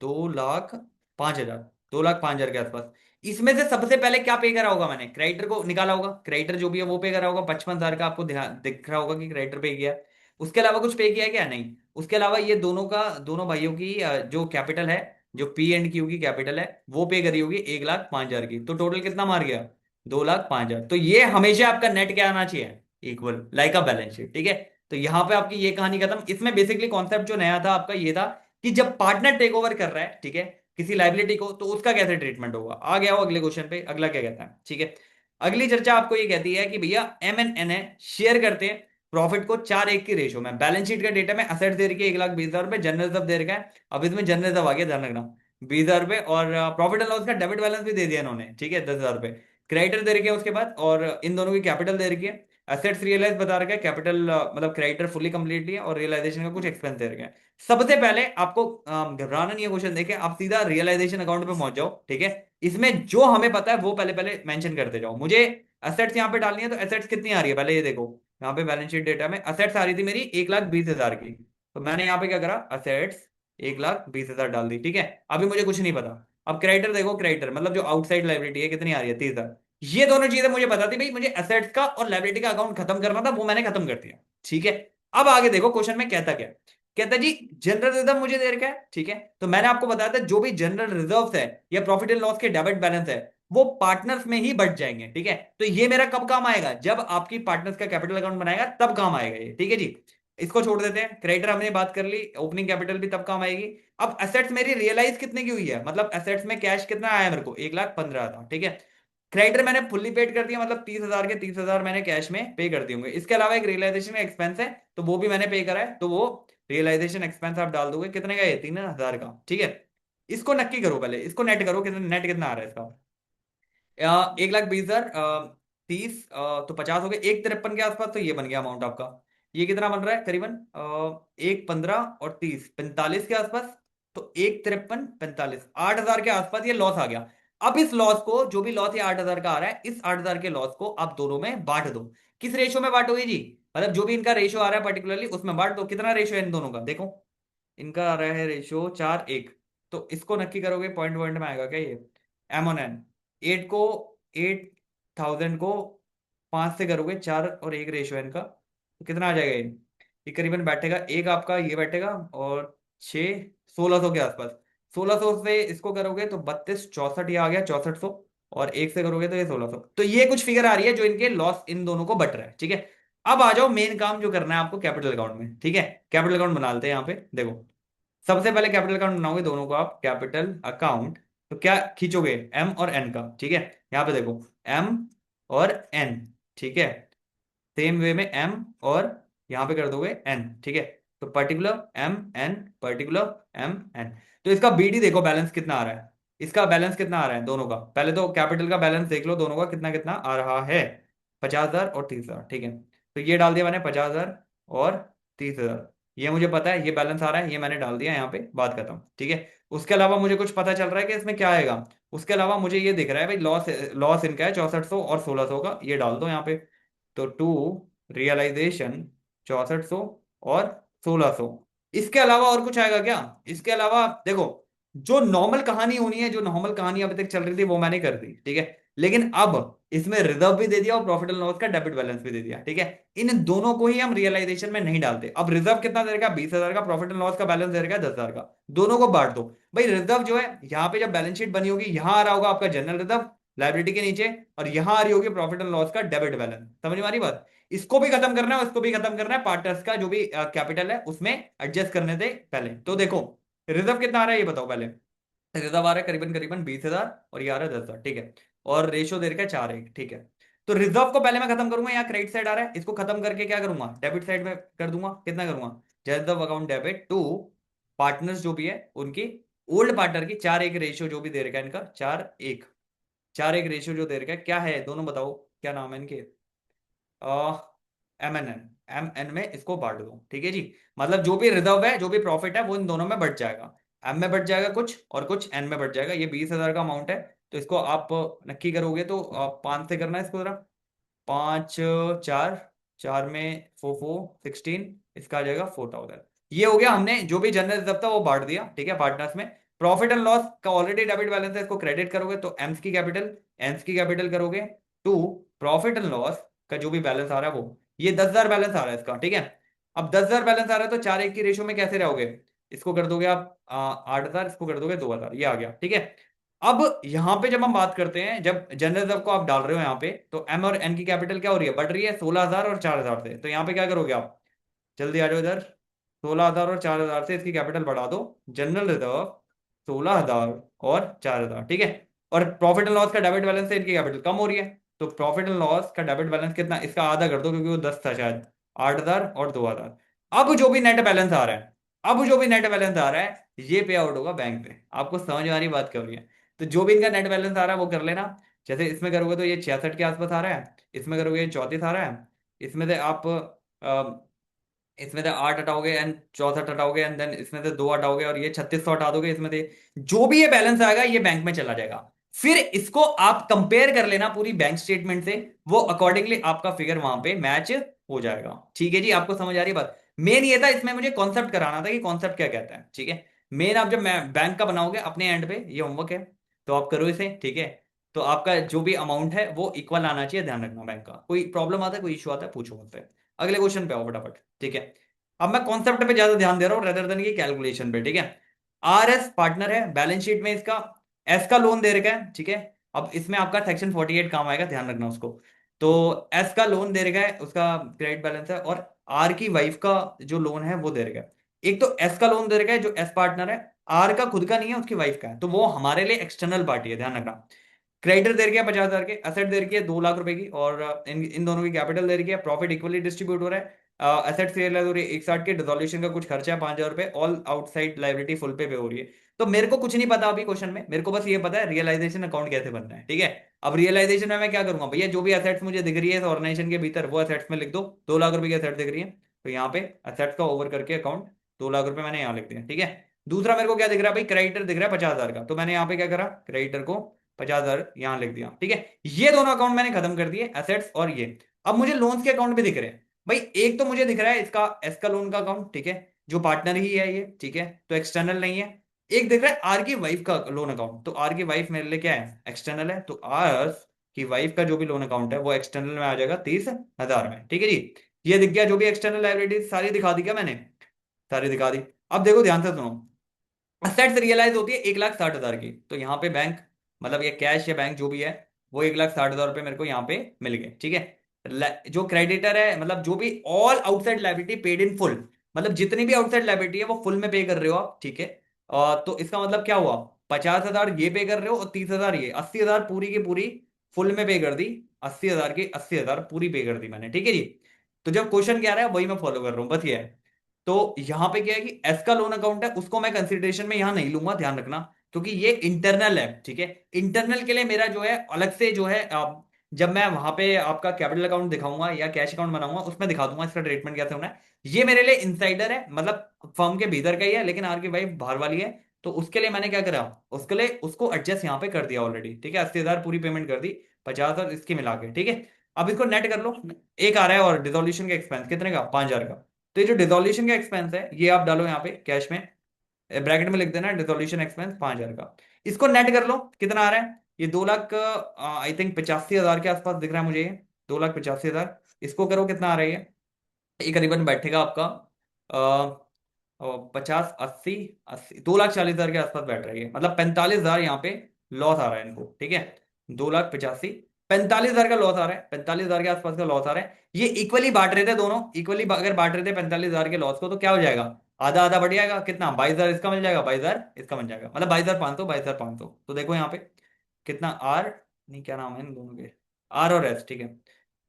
2,05,000, 2,05,000 के आसपास। इसमें से सबसे पहले क्या पे करा होगा मैंने, क्रेडिटर को निकाला होगा, क्रेडिटर जो भी है वो पे करा होगा, 55,000 का आपको ध्यान दिख रहा होगा कि क्रेडिटर पे किया है। उसके अलावा कुछ पे किया है क्या, नहीं। उसके अलावा ये दोनों का, दोनों भाइयों की जो कैपिटल है, जो पी एंड क्यू की कैपिटल है, वो पे करी होगी 1,05,000 की। तो टोटल कितना मार गया, 2,05,000। तो ये हमेशा आपका नेट क्या आना चाहिए, equal like a balance sheet, ठीक है। तो यहां पे आपकी ये कहानी खत्म। इसमें बेसिकली कॉन्सेप्ट जो नया था आपका ये था कि जब पार्टनर टेक ओवर कर रहा है, ठीक है, किसी लाइबिलिटी को, तो उसका कैसे ट्रीटमेंट होगा। आ गया हो अगले क्वेश्चन पे, अगला क्या कहता है, ठीक है। अगली चर्चा आपको ये कहती है कि भैया एम एन एन है, शेयर करते हैं प्रॉफिट को 4:1 की रेशो में। बैलेंस शीट का डेटा में असेट दे रखी है 1,20,000 रुपए, जनरल रिजर्व दे रखा है। अब इसमें जनरल रिजर्व आ गया, ध्यान रखना, 20,000 रुपए, और प्रॉफिट एंड लॉस का डेबिट बैलेंस भी दे दिया इन्होंने, ठीक है, 10,000 रुपए। क्रेडिटर दे रखे हैं उसके बाद, और इन दोनों की कैपिटल दे रखी है। एसेट्स रियलाइज बता रखा है, कैपिटल मतलब क्रेडिटर फुली कंप्लीटली है, और रियलाइजेशन का कुछ एक्सपेंस दे रखे हैं। सबसे पहले आपको घबराना नहीं है, क्वेश्चन देखे आप सीधा रियलाइजेशन अकाउंट पे पहुंच जाओ, ठीक है। इसमें जो हमें पता है वो पहले पहले मेंशन करते जाओ। मुझे एसेट्स यहाँ पे डालनी है, तो एसेट्स कितनी आ रही है पहले ये देखो। यहाँ पे बैलेंस शीट डेटा में एसेट्स आ रही थी मेरी 1,20,000 की, तो मैंने यहाँ पे क्या करा, एसेट्स 1,20,000 डाल दी, ठीक है। अभी मुझे कुछ नहीं पता। अब क्रेडिटर देखो, क्रेडिटर मतलब जो आउटसाइड लाइबिलिटी है कितनी आ रही है, 30,000। ये दोनों चीजें मुझे पता थी भाई, मुझे एसेट्स का और लायबिलिटी का अकाउंट खत्म करना था, वो मैंने खत्म कर दिया। ठीक है। अब आगे देखो क्वेश्चन में कहता क्या है। कहता जी जनरल रिजर्व मुझे दे रखा है, ठीक है। तो मैंने आपको बताया था जो भी जनरल रिजर्व्स है या प्रॉफिट एंड लॉस के डेबिट बैलेंस है वो पार्टनर्स में ही बढ़ जाएंगे, ठीक है। तो ये मेरा कब काम आएगा, जब आपकी पार्टनर्स का कैपिटल अकाउंट बनाएगा तब काम आएगा ये, ठीक है जी। इसको छोड़ देते हैं, क्रेडिटर हमने बात कर ली, ओपनिंग कैपिटल भी तब काम आएगी। अब एसेट्स मेरी रियलाइज कितने की हुई है, मतलब एसेट्स में कैश कितना आया मेरे को, 1,15,000, ठीक है। क्रेडिटर मैंने फुल्ली पेड कर दिया, मतलब 30,000 के 30,000 मैंने कैश में पे कर दिए होंगे। इसके अलावा एक रियलाइजेशन एक्सपेंस है, तो वो भी मैंने पे करा है, तो वो रियलाइजेशन एक्सपेंस आप डाल दोगे कितने का, ये 3,000 का, ठीक है। इसको नक्की करो, पहले इसको नेट करो, कितना नेट कितना आ रहा है इसका। 1,20,000, 30, तो 50 हो गए, 1,53 के आसपास, तो ये बन गया अमाउंट आपका। ये कितना बन रहा है करीबन, 1,15 और 30, 45 के आसपास। तो 1,53, 45, 8,000 के आसपास ये लॉस आ गया। अब इस लॉस को, जो भी लॉस ये 8,000 का आ रहा है, इस 8,000 के लॉस को आप दोनों में बांट दो। किस रेशो में बांटोगे जी, मतलब जो भी इनका रेशो आ रहा है पर्टिकुलरली उसमें बांट दो। कितना रेशो है इन दोनों का देखो, इनका आ रहा है रेशो 4:1। तो इसको नक्की करोगे, पॉइंट पॉइंट में आएगा क्या ये, M on N। 8 को, 8,000 को 5 से करोगे, 4 और 1 रेशो है इनका, तो कितना आ जाएगा ये करीबन बैठेगा, एक आपका ये बैठेगा और 6, 1,600 के आसपास। 1,600 से इसको करोगे तो 32, 64 ये आ गया, 6400। और एक से करोगे तो ये 1,600। तो ये कुछ फिगर आ रही है जो इनके लॉस इन दोनों को बट रहा है, ठीक है। अब आ जाओ मेन काम जो करना है आपको कैपिटल अकाउंट में, ठीक है। कैपिटल अकाउंट बना लेते हैं यहाँ पे, देखो। सबसे पहले कैपिटल अकाउंट बनाओगे दोनों को आप, कैपिटल अकाउंट। तो क्या खींचोगे, M और N का, ठीक है। यहाँ पे देखो, M और N, ठीक है। सेम वे में M और यहाँ पे कर दोगे N, ठीक है। तो particular M N, particular M N। तो इसका BD देखो बैलेंस कितना आ रहा है, इसका बैलेंस कितना आ रहा है दोनों का। पहले तो कैपिटल का बैलेंस देख लो दोनों का कितना कितना आ रहा है, 50,000 और 30,000, ठीक है। तो ये डाल दिया मैंने, 50,000 और 30,000। ये मुझे पता है ये बैलेंस आ रहा है, ये मैंने डाल दिया यहाँ पे, बात खत्म, ठीक है। उसके अलावा मुझे कुछ पता चल रहा है कि इसमें क्या आएगा। उसके अलावा मुझे ये दिख रहा है भाई, लॉस लॉस इनका है 6400 और 1,600 का, ये डाल दो यहाँ पे। तो टू रियलाइजेशन 6400 और 1,600। इसके अलावा और कुछ आएगा क्या, इसके अलावा देखो, जो नॉर्मल कहानी होनी है, जो नॉर्मल कहानी अभी तक चल रही थी वो मैंने कर दी, ठीक है। लेकिन अब इसमें रिजर्व भी दे दिया और प्रॉफिट एंड लॉस का डेबिट बैलेंस भी दे दिया, ठीक है। इन दोनों को ही हम रियलाइजेशन में नहीं डालते। अब रिजर्व कितना दे रखा, 20,000 का, प्रॉफिट एंड लॉस का बैलेंस दे रखा 10,000 का। दोनों को बांट दो भाई। रिजर्व जो है यहाँ पे जब बैलेंस शीट बनी होगी, यहां आ रहा होगा आपका जनरल रिजर्व लाइबिलिटी के नीचे, और यहां आ रही होगी प्रॉफिट एंड लॉस का डेबिट बैलेंस। समझ में आ रही बात। इसको भी खत्म करना है, उसको भी खत्म करना है, पार्टनर्स का जो भी कैपिटल है उसमें एडजस्ट करने दे पहले। तो देखो रिजर्व कितना आ रहा है ये बताओ पहले। रिजर्व आ रहा है करीबन करीबन 20,000 और ये आ रहा है 10,000, ठीक है। और रेशो दे रखा है 4:1, ठीक है। तो रिजर्व को पहले मैं खत्म करूंगा, यहाँ क्रेडिट साइड आ रहा है, इसको खत्म करके क्या करूंगा, डेबिट साइड में कर दूंगा। कितना करूंगा, reserve account debit to partners जो भी है उनकी, ओल्ड पार्टनर की 4:1 रेशियो जो भी दे रखा है इनका, 4:1, 4:1 रेशियो जो दे रखा है, क्या है दोनों बताओ, क्या नाम है इनके, M N में इसको बांट दो, ठीक है जी। मतलब जो भी रिजर्व है, जो भी प्रॉफिट है, वो इन दोनों में बढ़ जाएगा। M में बढ़ जाएगा कुछ और कुछ N में बढ़ जाएगा। ये 20,000 का अमाउंट है, तो इसको आप नक्की करोगे तो 5 से करना है इसको जरा। 5, 4, 4 में 4, 4, 16, इसका आ जाएगा 4,000। ये हो गया, हमने जो भी जनरल रिजर्व था वो बांट दिया, ठीक है, पार्टनर्स में। प्रॉफिट एंड लॉस का ऑलरेडी डेबिट बैलेंस है, इसको क्रेडिट करोगे तो एम्स की कैपिटल, एन्स की कैपिटल करोगे टू प्रॉफिट एंड लॉस का जो भी बैलेंस आ रहा है वो, ये 10,000 बैलेंस आ रहा है इसका, ठीक है। अब 10,000 बैलेंस आ रहा है तो 4:1 की रेशियो में कैसे रहोगे, इसको कर दोगे आप 8,000, इसको कर दोगे 2,000, ये आ गया, ठीक है। अब यहां पे जब हम बात करते हैं, जब जनरल रिजर्व को आप डाल रहे हो यहाँ पे, तो M और N की कैपिटल क्या हो रही है, बढ़ रही है 16,000 और 4,000 से। तो यहाँ पे क्या करोगे आप, जल्दी आ जाओ इधर। 16,000 और 4,000 से इसकी कैपिटल बढ़ा दो। जनरल रिजर्व 16,000 और 4,000, ठीक है। और प्रॉफिट एंड लॉस का डेबिट बैलेंस से इनकी कैपिटल कम हो रही है, तो प्रॉफिट एंड लॉस का डेबिट बैलेंस कितना, इसका आधा कर दो क्योंकि वो 10 था शायद, 8,000 और 2,000। अब जो भी नेट बैलेंस आ रहा है, अब जो भी नेट बैलेंस आ रहा है, ये पे आउट होगा बैंक पे। आपको समझ में आ रही बात क्या हो रही है। तो जो भी इनका नेट बैलेंस आ रहा है वो कर लेना। जैसे इसमें करोगे तो ये 66 के आसपास आ रहा है, इसमें करोगे ये 34 आ रहा है, इसमें से आप इसमें से 8 हटाओगे एंड 64 हटाओगे एंड देन इसमें से 2 हटाओगे और ये 3600 हटा दोगे, इसमें से जो भी ये बैलेंस आएगा ये बैंक में चला जाएगा। फिर इसको आप कंपेयर कर लेना पूरी बैंक स्टेटमेंट से, वो अकॉर्डिंगली आपका फिगर वहां पे मैच हो जाएगा, ठीक है जी। आपको समझ आ रही है बात। मेन ये था, इसमें मुझे कॉन्सेप्ट कराना था कि कॉन्सेप्ट क्या कहता है, ठीक है। मेन आप जब बैंक का बनाओगे अपने एंड पे, ये होमवर्क है तो आप करो इसे, ठीक है। तो आपका जो भी अमाउंट है वो इक्वल आना चाहिए, ध्यान रखना। बैंक का कोई प्रॉब्लम आता है, कोई इशू आता है, पूछो मुझसे। अगले क्वेश्चन पे आओ फटाफट, ठीक है। अब मैं कॉन्सेप्ट पे ज्यादा ध्यान दे रहा हूँ रेदर देन की कैलकुलेशन पे, ठीक है। आर एस पार्टनर है, बैलेंस शीट में इसका एस का लोन दे रखा है, ठीक है। अब इसमें आपका सेक्शन 48 काम आएगा, ध्यान रखना उसको। तो एस का लोन दे रखा है, उसका क्रेडिट बैलेंस है, और आर की वाइफ का जो लोन है वो दे रखा है। एक तो एस का लोन दे रखा है जो एस पार्टनर है, आर का खुद का नहीं है, उसकी वाइफ का है, तो वो हमारे लिए एक्सटर्नल पार्टी है, ध्यान रखना। क्रेडिटर दे रखी है 50,000 के, असेट दे रखी है 2 लाख रुपए की, और इन दोनों की कैपिटल दे रखी है, प्रॉफिट इक्वली डिस्ट्रीब्यूट हो रहा है, असेट रियलाइज हो रही है 160 के, डिसोल्यूशन का कुछ खर्चा है 5,000 रुपए, ऑल आउटसाइड लाइबिलिटी फुल पे हो रही है। तो मेरे को कुछ नहीं पता अभी क्वेश्चन में, मेरे को बस ये पता है रियलाइजेशन अकाउंट कैसे बनना है, ठीक है। अब रियलाइजेशन में मैं क्या करूंगा भैया, जो भी असेट्स मुझे दिख रही है इस ऑर्गेनाइजेशन के भीतर वो असेट्स में लिख दो। 2 लाख रुपए की असेट दिख रही है, तो यहाँ पे असेट्स का ओवर करके अकाउंट 2 लाख रुपए मैंने यहाँ लिख दिया, ठीक है। दूसरा मेरे को क्या दिख रहा है भाई, क्रेडिटर दिख रहा है 50,000 का, तो मैंने यहाँ पे क्या करा, क्रेडिटर को 50,000 यहां लिख दिया, ठीक है। ये दोनों अकाउंट मैंने खत्म कर दिए, एसेट्स और ये। अब मुझे लोन्स के अकाउंट भी दिख रहे हैं भाई। एक तो मुझे दिख रहा है इसका एस का लोन का अकाउंट, ठीक है, जो पार्टनर ही है ये, ठीक है, तो एक्सटर्नल नहीं है। एक दिख रहा है आर की वाइफ का लोन अकाउंट, तो आर की वाइफ मेरे लिए क्या है, एक्सटर्नल है, तो आर की वाइफ का जो भी लोन अकाउंट है वो एक्सटर्नल में आ जाएगा 30,000 में, ठीक है जी। ये दिख गया, जो भी एक्सटर्नल लाइबिलिटीज सारी दिखा दी क्या मैंने, सारी दिखा दी। अब देखो ध्यान से सुनो, असेट्स रियलाइज होती है 1,60,000 की, तो यहाँ पे बैंक, मतलब ये कैश या बैंक जो भी है, वो 1,60,000 रुपये मेरे को यहाँ पे मिल गए, ठीक है। जो क्रेडिटर है, मतलब जो भी all outside liability paid in full, मतलब जितनी भी आउटसाइड लाइबिलिटी है वो फुल में पे कर रहे हो आप, ठीक है। तो इसका मतलब क्या हुआ, 50,000 ये पे कर रहे हो और 30,000 ये, 80,000 पूरी की पूरी फुल में पे कर दी। 80,000 की 80,000 पूरी पे कर दी मैंने, ठीक है जी। तो जब क्वेश्चन क्या आ रहा है वही मैं फॉलो कर रहा हूँ, बस ये है। तो यहां पे क्या है कि एस का लोन अकाउंट है, उसको मैं कंसिडरेशन में यहां नहीं लूंगा, ध्यान रखना, क्योंकि ये इंटरनल है, ठीक है। इंटरनल के लिए मेरा जो है अलग से जो है, जब मैं वहां पे आपका कैपिटल अकाउंट दिखाऊंगा या कैश अकाउंट बनाऊंगा उसमें दिखा दूंगा इसका ट्रीटमेंट कैसे होना है। ये मेरे लिए इनसाइडर है, मतलब फर्म के भीतर का ही है, लेकिन आर की वाइफ बाहर वाली है, तो उसके लिए मैंने क्या करा, उसके लिए उसको एडजस्ट यहाँ पे कर दिया ऑलरेडी, ठीक है। 80,000 पूरी पेमेंट कर दी, 50,000 इसकी मिला के, ठीक है। अब इसको नेट कर लो। एक आ रहा है और डिसोल्यूशन का एक्सपेंस कितने का, 5,000 का। तो ये जो डिसोल्यूशन का एक्सपेंस है ये आप डालो यहाँ पे कैश में, ब्रैकेट में लिख देना डिसोल्यूशन एक्सपेंस 5,000 का। इसको नेट कर लो, कितना आ रहा है, ये 2 लाख आई थिंक 85,000 के आसपास दिख रहा है मुझे ये, 2,85,000। इसको करो कितना आ रहा है ये करीबन बैठेगा आपका 50 80 80, 2,40,000 के आसपास बैठ रही है, मतलब 45,000 यहाँ पे लॉस आ रहा है इनको, ठीक है। 2,85,000, 45,000 का लॉस आ रहा है, 45,000 के आसपास का लॉस आ रहा है। ये इक्वली बांट रहे थे दोनों, इक्वली अगर बांट रहे थे 45,000 के लॉस को, तो क्या हो जाएगा, आधा आधा बढ़ जाएगा, कितना 22,000 इसका मिल जाएगा, 22,000 इसका मिल जाएगा, मतलब 22,500, 22,500। तो देखो यहाँ पे कितना आर, नहीं क्या नाम है इन दोनों के, आर और एस, ठीक है,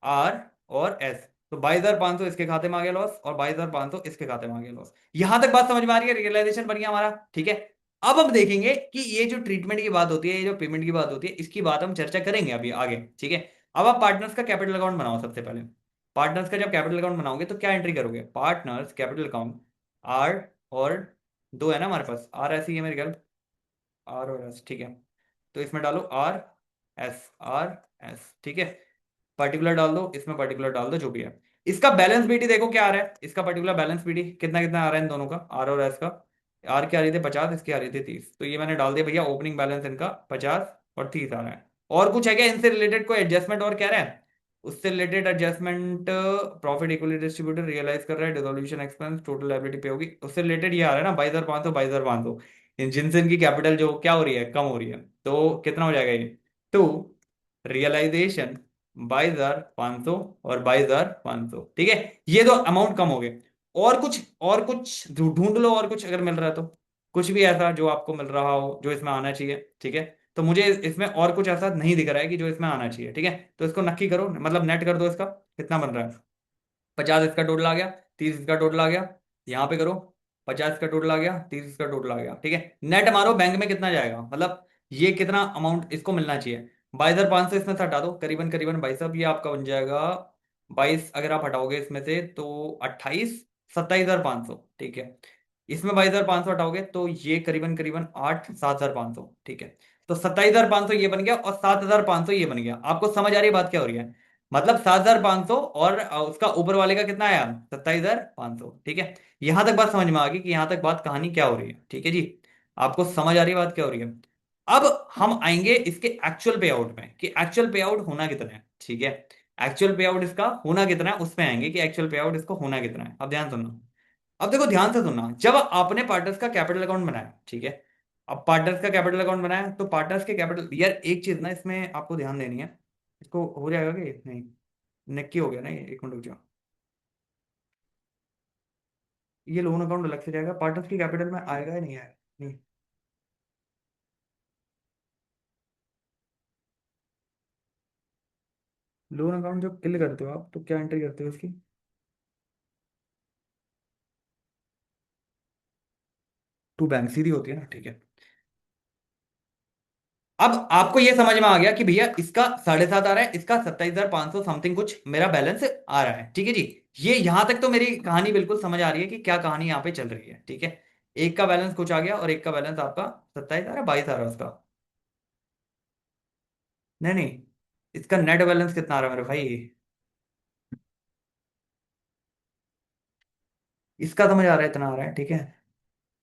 आर और एस। तो 22,500 इसके खाते में आ गया लॉस, और 22,500 इसके खाते में आ गया लॉस। यहां तक बात समझ में आ रही है, रियलाइजेशन बन गया हमारा, ठीक है। अब हम देखेंगे कि ये जो ट्रीटमेंट की बात होती है, ये जो पेमेंट की बात होती है, इसकी बात हम चर्चा करेंगे अभी आगे, ठीक है। अब आप पार्टनर्स का कैपिटल अकाउंट बनाओ सबसे पहले। पार्टनर्स का जब कैपिटल अकाउंट बनाओगे तो क्या एंट्री करोगे, पार्टनर्स कैपिटल अकाउंट, आर और दो है ना हमारे पास, आर ऐसी है मेरे ख्याल, आर और एस, ठीक है। तो इसमें डालो आर एस, आर एस, ठीक है। पर्टिकुलर डाल दो, इसमें पर्टिकुलर डाल दो, जो भी है। इसका बैलेंस बीटी देखो क्या आ रहा है, इसका पर्टिकुलर बैलेंस बीटी कितना कितना आ रहा है इन दोनों का, आर और एस का। आर की आ रही थी 50, इसकी आ रही थी 30, तो ये मैंने डाल दिया भैया, ओपनिंग बैलेंस इनका 50 और 30 आ रहा है। और कुछ है क्या इनसे रिलेटेड, कोई एडजस्टमेंट और कह रहा है, उससे related adjustment, profit equally distributed realise कर रहा है, डिसोल्यूशन एक्सपेंस, टोटल लायबिलिटी पे होगी, उससे रिलेटेड ये आ रहा है ना 22,500, 22,500, जिनसे इनकी कैपिटल जो क्या हो रही है, कम हो रही है, तो कितना हो जाएगा ये, टू रियलाइजेशन 22,500 और 22,500, ठीक है। ये दो अमाउंट कम हो गए। और कुछ ढूंढ लो, और कुछ अगर मिल रहा है तो, कुछ भी ऐसा जो आपको मिल रहा हो जो इसमें आना चाहिए, ठीक है। तो मुझे इसमें और कुछ ऐसा नहीं दिख रहा है कि जो इसमें आना चाहिए, ठीक है। तो इसको नक्की करो, मतलब नेट कर दो इसका, कितना बन रहा है, 50 इसका टोटल आ गया, 30 इसका टोटल आ गया, यहाँ पे करो, 50 का टोटल आ गया, 30 का टोटल आ गया, ठीक है। नेट मारो बैंक में कितना जाएगा, मतलब ये कितना अमाउंट इसको मिलना चाहिए। 22,500 इसमें से हटा दो, करीबन करीबन भाई साहब ये आपका बन जाएगा 22, अगर आप हटाओगे इसमें से तो 28, 27,500, ठीक है। इसमें 22,500 हटाओगे तो ये करीबन करीबन 7,500, ठीक है। तो 27,500 ये बन गया, और 7,500 ये बन गया। आपको समझ आ रही है बात क्या हो रही है, मतलब 7,500 और उसका ऊपर वाले का कितना आया, 27,500, ठीक है। यहां तक बात समझ में आ गई कि यहां तक बात कहानी क्या हो रही है, ठीक है जी। आपको समझ आ रही है बात क्या हो रही है। अब हम आएंगे इसके एक्चुअल पे आउट में, कि एक्चुअल पे आउट होना कितना है, ठीक है। एक्चुअल पे आउट इसका होना कितना है, उसमें आएंगे कि एक्चुअल पे आउट इसको होना कितना है। अब ध्यान सुनना। अब देखो ध्यान से सुनना, जब आपने पार्टनर्स का कैपिटल अकाउंट बनाया, ठीक है। अब पार्टनर्स का कैपिटल अकाउंट बनाया तो पार्टनर्स के कैपिटल, यार एक चीज ना इसमें आपको ध्यान देनी है। इसको हो जाएगा कि नहीं? नक्की हो गया ना ये, एक मिनट रुक जाओ। ये लोन अकाउंट अलग से जाएगा, पार्टनर्स की कैपिटल में आएगा या नहीं आएगा? नहीं। लोन अकाउंट जब किल करते हो आप तो क्या एंट्री करते हो इसकी? टू बैंक सीधी होती है ना, ठीक है। अब आपको ये समझ में आ गया कि भैया इसका 7.5 आ रहा है, इसका 27,500 समथिंग कुछ मेरा बैलेंस आ रहा है, ठीक है जी। ये यहां तक तो मेरी कहानी बिल्कुल समझ आ रही है कि क्या कहानी यहाँ पे चल रही है, ठीक है। एक का बैलेंस कुछ आ गया और एक का बैलेंस आपका 27 आ रहा है, 22 आ रहा है उसका। नहीं नहीं, इसका नेट बैलेंस कितना आ रहा है मेरे भाई? इसका समझ आ रहा है, इतना आ रहा है, ठीक है।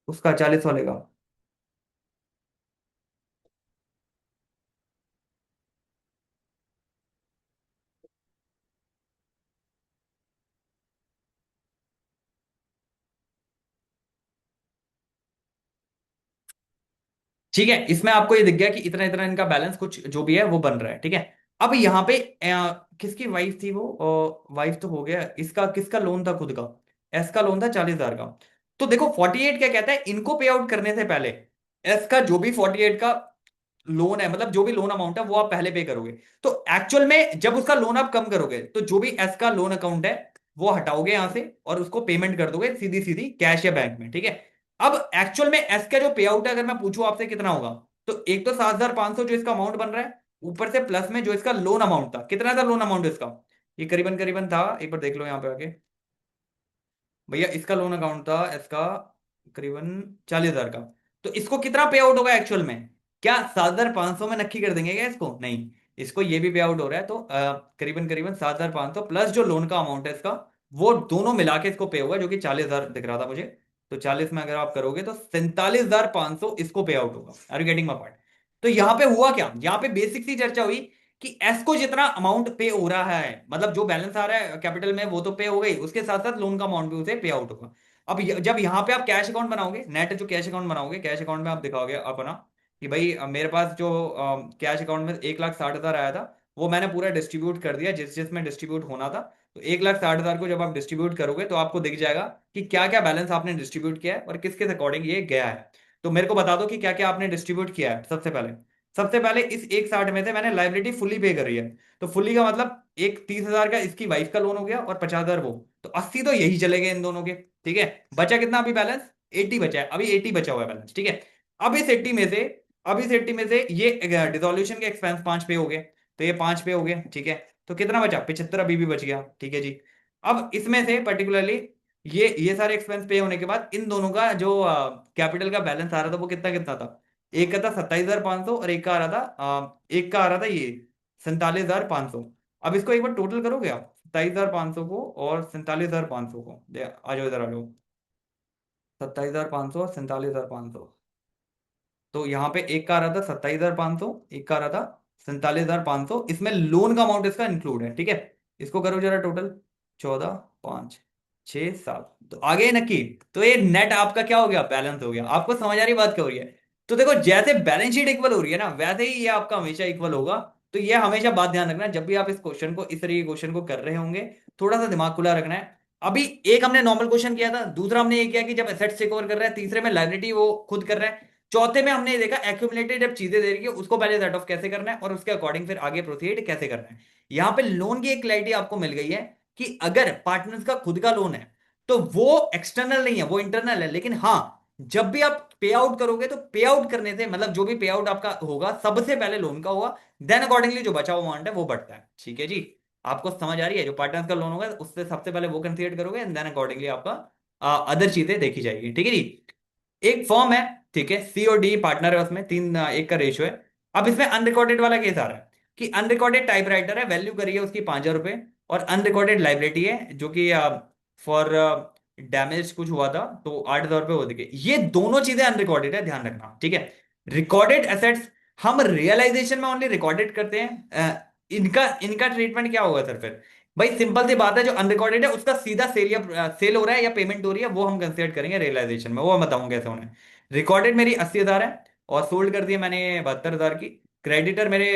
उसका 40 वाले का। ठीक है, इसमें आपको ये दिख गया कि इतना इतना इनका बैलेंस कुछ जो भी है वो बन रहा है, ठीक है। अब यहाँ पे किसकी वाइफ थी वो? वाइफ तो हो गया, इसका किसका लोन था खुद का? एस का लोन था 40,000 का। तो देखो 48 क्या कहता है, इनको पे आउट करने से पहले एस का जो भी 48 का लोन है, मतलब जो भी लोन अमाउंट है वो आप पहले पे करोगे। तो एक्चुअल में जब उसका लोन आप कम करोगे तो जो भी एस का लोन अकाउंट है वो हटाओगे यहां से और उसको पेमेंट कर दोगे सीधी सीधी कैश या बैंक में, ठीक है। अब एक्चुअल में एस का जो पे आउट है अगर मैं पूछूं आपसे कितना होगा, तो एक तो 7,500 जो इसका अमाउंट बन रहा है, ऊपर से प्लस में जो इसका लोन अमाउंट था, कितना था लोन अमाउंट इसका? ये करीबन करीबन था, एक बार देख लो यहाँ पे आके। भैया इसका लोन अकाउंट था इसका करीबन 40,000 का। तो इसको कितना पे आउट होगा एक्चुअल में? क्या 7,500 में नक्की कर देंगे क्या इसको? नहीं। इसको ये भी पे आउट हो रहा है तो करीबन करीबन 7,500 प्लस जो लोन का अमाउंट है इसका, वो दोनों मिला के इसको पे होगा, जो कि 40,000 दिख रहा था मुझे। तो 40 में अगर आप करोगे तो 47,500 इसको पे आउट होगा। Are you getting my point? तो यहां पे हुआ क्या, यहां पे बेसिक सी चर्चा हुई कि एस को जितना अमाउंट पे हो रहा है, मतलब जो बैलेंस आ रहा है कैपिटल में वो तो पे हो गई, उसके साथ साथ लोन का अमाउंट भी उसे पे आउट होगा। अब जब यहाँ पे आप कैश अकाउंट बनाओगे, नेट जो कैश अकाउंट बनाओगे, कैश अकाउंट में आप दिखाओगे अपना कि भाई मेरे पास जो कैश अकाउंट में 1,60,000 आया था, वो मैंने पूरा डिस्ट्रीब्यूट कर दिया जिस जिसमें डिस्ट्रीब्यूट होना था। तो 1,60,000 को जब आप डिस्ट्रीब्यूट करोगे तो आपको दिख जाएगा कि क्या क्या बैलेंस आपने डिस्ट्रीब्यूट किया है और किस किस अकॉर्डिंग ये गया है। तो मेरे को बता दो कि क्या क्या आपने डिस्ट्रीब्यूट किया है। सबसे पहले इस 1,60 में से मैंने लाइबिलिटी फुल्ली पे करी है। तो फुल्ली का मतलब एक 30,000 का इसकी वाइफ का लोन हो गया और 50,000 वो। तो 80 तो यही चले गए इन दोनों के, ठीक है। बचा कितना अभी बैलेंस? 80 बचा है, अभी 80 बचा हुआ है बैलेंस, ठीक है। अब इस 80 में से अब इस 80 में से ये डिसोल्यूशन के एक्सपेंस 5 पे हो गए, तो ये 5 पे हो गए, ठीक है। तो कितना बचा? 75 अभी भी बच गया, ठीक है जी। अब इसमें से पर्टिकुलरली ये सारे एक्सपेंस पे होने के बाद इन दोनों का जो कैपिटल का बैलेंस आ रहा था वो कितना कितना था? एक का था 27,500 और एक का आ रहा था ये 47,500। अब इसको एक बार टोटल करोगे आप 27,500 को और 47,500 को, आ जाओ इधर आ जाओ। 27,500 और 47,500। तो यहाँ पे एक का आ रहा था 27,500, एक का आ रहा था 47,500, इसमें लोन का अमाउंट इसका इंक्लूड है, ठीक है। इसको करो जरा टोटल। 14, 5, 6, 7, तो आ गए नक्की। तो ये नेट आपका क्या हो गया? बैलेंस हो गया। आपको समझ आ रही बात क्या हो रही है? तो देखो जैसे बैलेंस शीट इक्वल हो रही है ना, वैसे ही ये आपका हमेशा इक्वल होगा। तो ये हमेशा बात ध्यान रखना, जब भी आप इस क्वेश्चन को, इस तरीके के क्वेश्चन को कर रहे होंगे, थोड़ा सा दिमाग खुला रखना है। अभी एक हमने नॉर्मल क्वेश्चन किया था, दूसरा हमने ये किया कि जब एसेट्स टेक ओवर कर रहा है, तीसरे में लायबिलिटी वो खुद कर रहा है, चौथे में हमने देखा एक्यूमुलेटेड जब चीजें दे रही है उसको पहले सेट ऑफ कैसे करना है और उसके अकॉर्डिंग फिर आगे प्रोसीड कैसे करना है। यहां पे लोन की एक क्लैरिटी आपको मिल गई है कि अगर पार्टनर्स का खुद का लोन है तो वो एक्सटर्नल नहीं है, वो इंटरनल है। लेकिन हाँ, जब भी आप पे आउट करोगे तो पे आउट करने से मतलब जो भी पे आउट आपका होगा सबसे पहले लोन का होगा, देन अकॉर्डिंगली जो बचा हुआ अमाउंट है वो बढ़ता है, ठीक है जी। आपको समझ आ रही है? जो पार्टनर्स का लोन होगा उससे सबसे पहले वो कंसीडर करोगे एंड देन अकॉर्डिंगली आपका अदर चीजें देखी जाएगी, ठीक है जी। एक फॉर्म है, ठीक है, सी और डी पार्टनर है, उसमें तीन एक का रेशियो है। अब इसमें अनरिकॉर्डेड वाला केस आ रहा है कि अनरिकॉर्डेड टाइपराइटर है, वैल्यू करी है उसकी 5,000 रुपए, और अनरिकॉर्डेड लाइबिलिटी है जो कि फॉर डैमेज कुछ हुआ था तो 8,000 रुपए हो गए। ये दोनों चीजें अनरिकॉर्डेड है, ध्यान रखना, ठीक है। रिकॉर्डेड एसेट्स हम रियलाइजेशन में ओनली रिकॉर्डेड करते हैं। इनका इनका ट्रीटमेंट क्या होगा सर फिर? भाई सिंपल सी बात है, जो अनरिकॉर्डेड है उसका सीधा सेल या सेल हो रहा है या पेमेंट हो रही है, वो हम कंसिडर करेंगे रियलाइजेशन में। वो मैं बताऊंगा कैसे होना है। रिकॉर्डेड मेरी 80,000 है और सोल्ड कर दिया मैंने 72,000 की। क्रेडिटर मेरे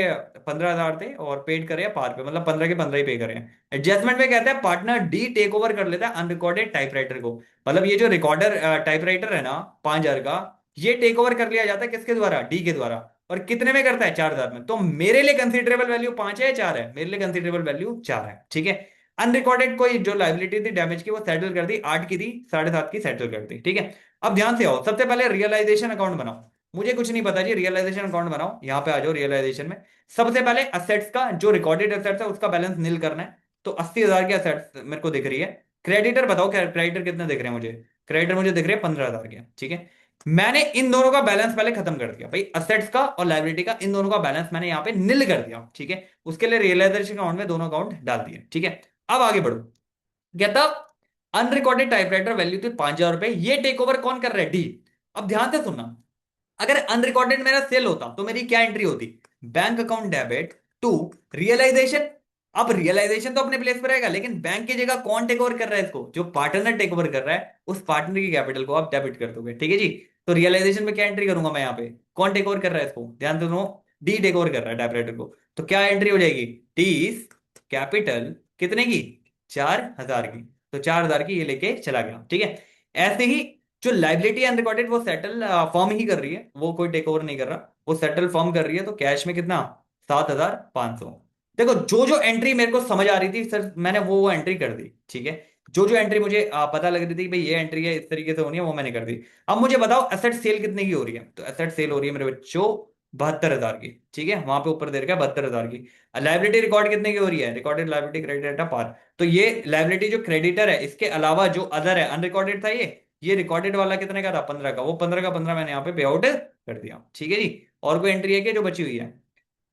15,000 थे और पेड करे पार पे, मतलब 15 के 15 ही पे करे। एडजस्टमेंट में कहते हैं पार्टनर डी टेक ओवर कर लेता है अनरिकॉर्डेड टाइपराइटर को। मतलब ये जो रिकॉर्डर टाइपराइटर है ना 5,000 का, ये टेक ओवर कर लिया जाता है किसके द्वारा? डी के द्वारा। और कितने में करता है? 4,000 में। तो मेरे लिए कंसिडरेबल वैल्यू 5 है या 4 है? मेरे लिए कंसिडरेबल वैल्यू 4 है, ठीक है। अनरिकॉर्डेड कोई जो लाइबिलिटी थी डैमेज की, वो सेटल कर दी, 8 की थी, 7.5 की सेटल कर दी, ठीक है। अब ध्यान से आओ, सबसे पहले रियलाइजेशन अकाउंट बनाओ। मुझे कुछ नहीं पता जी, रियलाइजेशन अकाउंट बनाओ, यहां पे आ जाओ रियलाइजेशन में। सबसे पहले असेट्स का, जो रिकॉर्डेड असेट्स है उसका बैलेंस नील करना है। तो 80,000 के असेट्स मेरे को दिख रही है। क्रेडिटर बताओ, क्रेडिटर कितने दिख रहे हैं मुझे? क्रेडिटर मुझे दिख रहे हैं 15,000 के, ठीक है। मैंने इन दोनों का बैलेंस पहले खत्म कर दिया भाई, असेट्स का और लाइबिलिटी का, इन दोनों का बैलेंस मैंने यहां पे निल कर दिया, ठीक है। उसके लिए रियलाइजेशन अकाउंट में दोनों अकाउंट डाल दिए, ठीक है। अब आगे बढ़ो। कहता अनरिकॉर्डेड टाइपराइटर वैल्यू थी 5,000 रुपए, ये टेक ओवर कौन कर रहा है? डी। अब ध्यान से सुनना, अगर अनरिकॉर्डेड मेरा सेल होता तो मेरी क्या एंट्री होती? Bank account debit to realisation. अब रियलाइजेशन तो अपने प्लेस पर रहेगा, लेकिन बैंक की जगह कौन टेक ओवर कर रहा है इसको? जो पार्टनर टेक ओवर कर रहा है, उस पार्टनर की कैपिटल को आप डेबिट कर दोगे, ठीक है जी। तो रियलाइजेशन में क्या एंट्री करूंगा मैं यहाँ पे? कौन टेक ओवर कर रहा है इसको? ध्यान से सुनो, डी टेक ओवर कर रहा है टाइपराइटर को। तो क्या एंट्री हो जाएगी? टी कैपिटल कितने की? 4,000 की। तो 4,000 की ये लेके चला गया, ठीक है। ऐसे ही जो लाइबिलिटी अनरिकॉर्डेड, वो सेटल फॉर्म ही कर रही है, वो कोई टेक ओवर नहीं कर रहा, वो सेटल फॉर्म कर रही है। तो कैश में कितना? 7,500। देखो जो जो एंट्री मेरे को समझ आ रही थी सर, मैंने वो एंट्री कर दी, ठीक है। जो जो एंट्री मुझे पता लग रही थी कि भाई ये एंट्री है, इस तरीके से होनी है, वो मैंने कर दी। अब मुझे बताओ एसेट सेल कितने की हो रही है? तो एसेट सेल हो रही है मेरे बच्चों 72,000 की, ठीक है। वहां पे ऊपर दे रखा है 72,000 की। लाइबिलिटी रिकॉर्ड कितने की हो रही है? रिकॉर्डेड लाइबिलिटी क्रेडिट पार। तो ये लाइबिलिटी जो क्रेडिटर है, इसके अलावा जो अदर है, अनरिकॉर्डेड था ये रिकॉर्डेड वाला कितने का था? 15 का। वो 15 का 15 मैंने यहाँ पे पे आउट कर दिया, ठीक है जी। और कोई एंट्री है कि जो बची हुई है?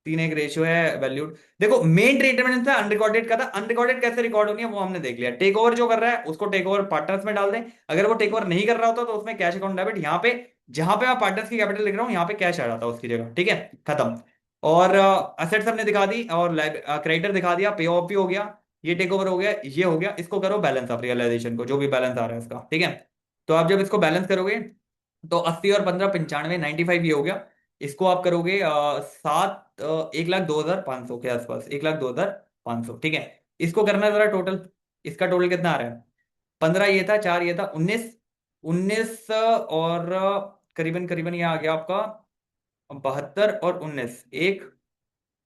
3:1 रेशियो है वैल्यूड। देखो मेन ट्रीटमेंट था अनरिकॉर्डेड का था। अनरिकॉर्डेड कैसे रिकॉर्ड होनी है वो हमने देख लिया। टेक ओवर जो कर रहा है उसको टेक ओवर पार्टनर्स में डाल दें। अगर वो टेक ओवर नहीं कर रहा होता तो उसमें कैश अकाउंट डेबिट, यहाँ पे जहां पे मैं पार्टनर्स की कैपिटल लिख रहा हूँ यहाँ पे कैश आ जाता है उसकी जगह, ठीक है। खत्म। और असेट्स हमने दिखा दी और क्रेडिटर दिखा दिया, पे ऑफ भी हो गया, ये टेक ओवर हो गया, ये हो गया। इसको करो बैलेंस ऑफ रियलाइजेशन को, जो भी बैलेंस आ रहा है इसका, ठीक है। तो आप जब इसको बैलेंस करोगे तो 80 और 15 95, 95 ये हो गया। इसको आप करोगे 1,02,500 के आसपास, 1,02,500, ठीक है। इसको करना है जरा टोटल। इसका टोटल कितना आ रहा है? 15 ये था, 4 ये था, 19। 19 और करीबन करीबन ये आ गया आपका 72 और 19, एक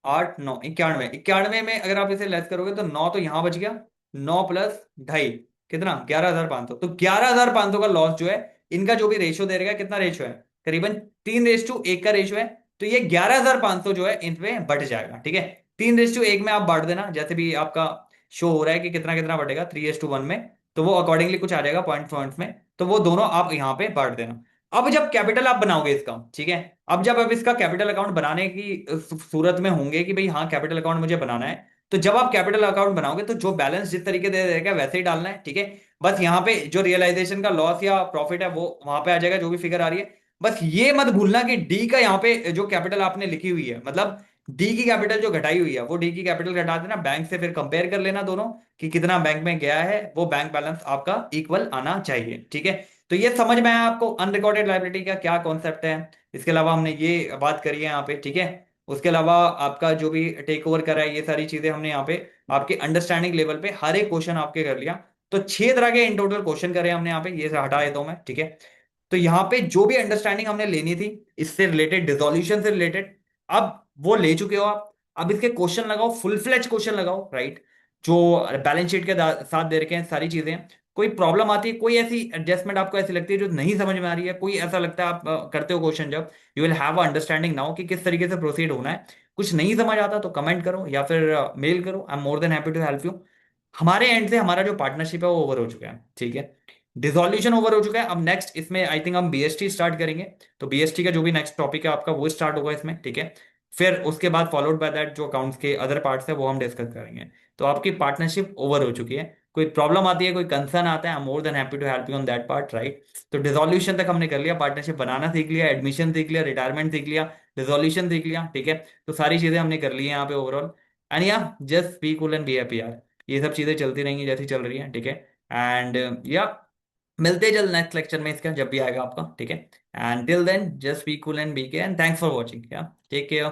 8 9 91। 91 में अगर आप इसे लेस करोगे तो 9 तो यहां बच गया, 9 प्लस ढाई कितना? 11,500। तो 11,500 का लॉस जो है, इनका जो भी रेशियो दे रहेगा, कितना रेशियो है? करीबन 3:1 का रेशियो है। तो ये 11,500 जो है इनमें बट जाएगा, ठीक है। 3:1 में आप बांट देना, जैसे भी आपका शो हो रहा है कि कितना कितना बटेगा 3:1 में। तो वो अकॉर्डिंगली कुछ आ जाएगा पॉइंट पॉइंट्स में, तो वो दोनों आप यहाँ पे बांट देना। अब जब कैपिटल आप बनाओगे इसका, ठीक है। अब जब आप इसका कैपिटल अकाउंट बनाने की सूरत में होंगे कि भाई हाँ कैपिटल अकाउंट मुझे बनाना है, तो जब आप कैपिटल अकाउंट बनाओगे तो जो बैलेंस जिस तरीके दे देगा वैसे ही डालना है, ठीक है। बस यहाँ पे जो रियलाइजेशन का लॉस या प्रॉफिट है वो वहां पे आ जाएगा, जो भी फिगर आ रही है। बस ये मत भूलना कि डी का यहाँ पे जो कैपिटल आपने लिखी हुई है, मतलब डी की कैपिटल जो घटाई हुई है, वो डी की कैपिटल घटा देना, बैंक से फिर कंपेयर कर लेना दोनों कि कितना बैंक में गया है, वो बैंक बैलेंस आपका इक्वल आना चाहिए, ठीक है। तो ये समझ में आया आपको अनरिकॉर्डेड लाइबिलिटी का क्या कॉन्सेप्ट है? इसके अलावा हमने ये बात करी है यहाँ पे, ठीक है। उसके अलावा आपका जो भी टेक ओवर करा है, ये सारी चीजें हमने यहाँ पे आपके अंडरस्टैंडिंग लेवल पे हर एक क्वेश्चन आपके कर लिया। तो 6 तरह के इन टोटल क्वेश्चन करे हमने यहाँ पे, ये हटा देता हूं मैं, ठीक है। तो यहाँ पे जो भी अंडरस्टैंडिंग हमने लेनी थी इससे रिलेटेड, डिसोल्यूशन से रिलेटेड, अब वो ले चुके हो आप। अब इसके क्वेश्चन लगाओ, फुल फ्लेज क्वेश्चन लगाओ, राइट। जो बैलेंस शीट के साथ दे रखे हैं सारी चीजें। कोई प्रॉब्लम आती है, कोई ऐसी एडजस्टमेंट आपको ऐसी लगती है जो नहीं समझ में आ रही है, कोई ऐसा लगता है आप करते हो क्वेश्चन जब, you will have understanding now कि किस तरीके से प्रोसीड होना है। कुछ नहीं समझ आता तो कमेंट करो या फिर मेल करो, I am more than happy to help you. हमारे एंड से हमारा जो पार्टनरशिप है वो ओवर हो चुका है, ठीक है। डिसोल्यूशन ओवर हो चुका है। अब नेक्स्ट इसमें आई थिंक हम बीएसटी स्टार्ट करेंगे। तो बीएसटी का जो भी नेक्स्ट टॉपिक है आपका वो स्टार्ट होगा इसमें, ठीक है। फिर उसके बाद फॉलोड बाय दैट जो अकाउंट्स के अदर पार्ट्स है वो हम डिस्कस करेंगे। तो आपकी पार्टनरशिप ओवर हो चुकी है। कोई प्रॉब्लम आती है, कोई कंसर्न आता है, I am more than happy to help you on that part, right. तो डिसोल्यूशन तक हमने कर लिया, पार्टनरशिप बनाना सीख लिया, एडमिशन सीख लिया, रिटायरमेंट सीख लिया, डिसोल्यूशन सीख लिया, ठीक है। तो सारी चीजें हमने कर ली हैं यहाँ पे ओवरऑल। एंड या just be cool and be happy यार, ये सब चीजें चलती रहेंगी जैसी चल रही हैं, ठीक है। एंड या मिलते हैं जल्द नेक्स्ट लेक्चर में इसका, जब भी आएगा आपका, ठीक है। And till then just be cool and be OK, and thanks for watching, या टेक केयर।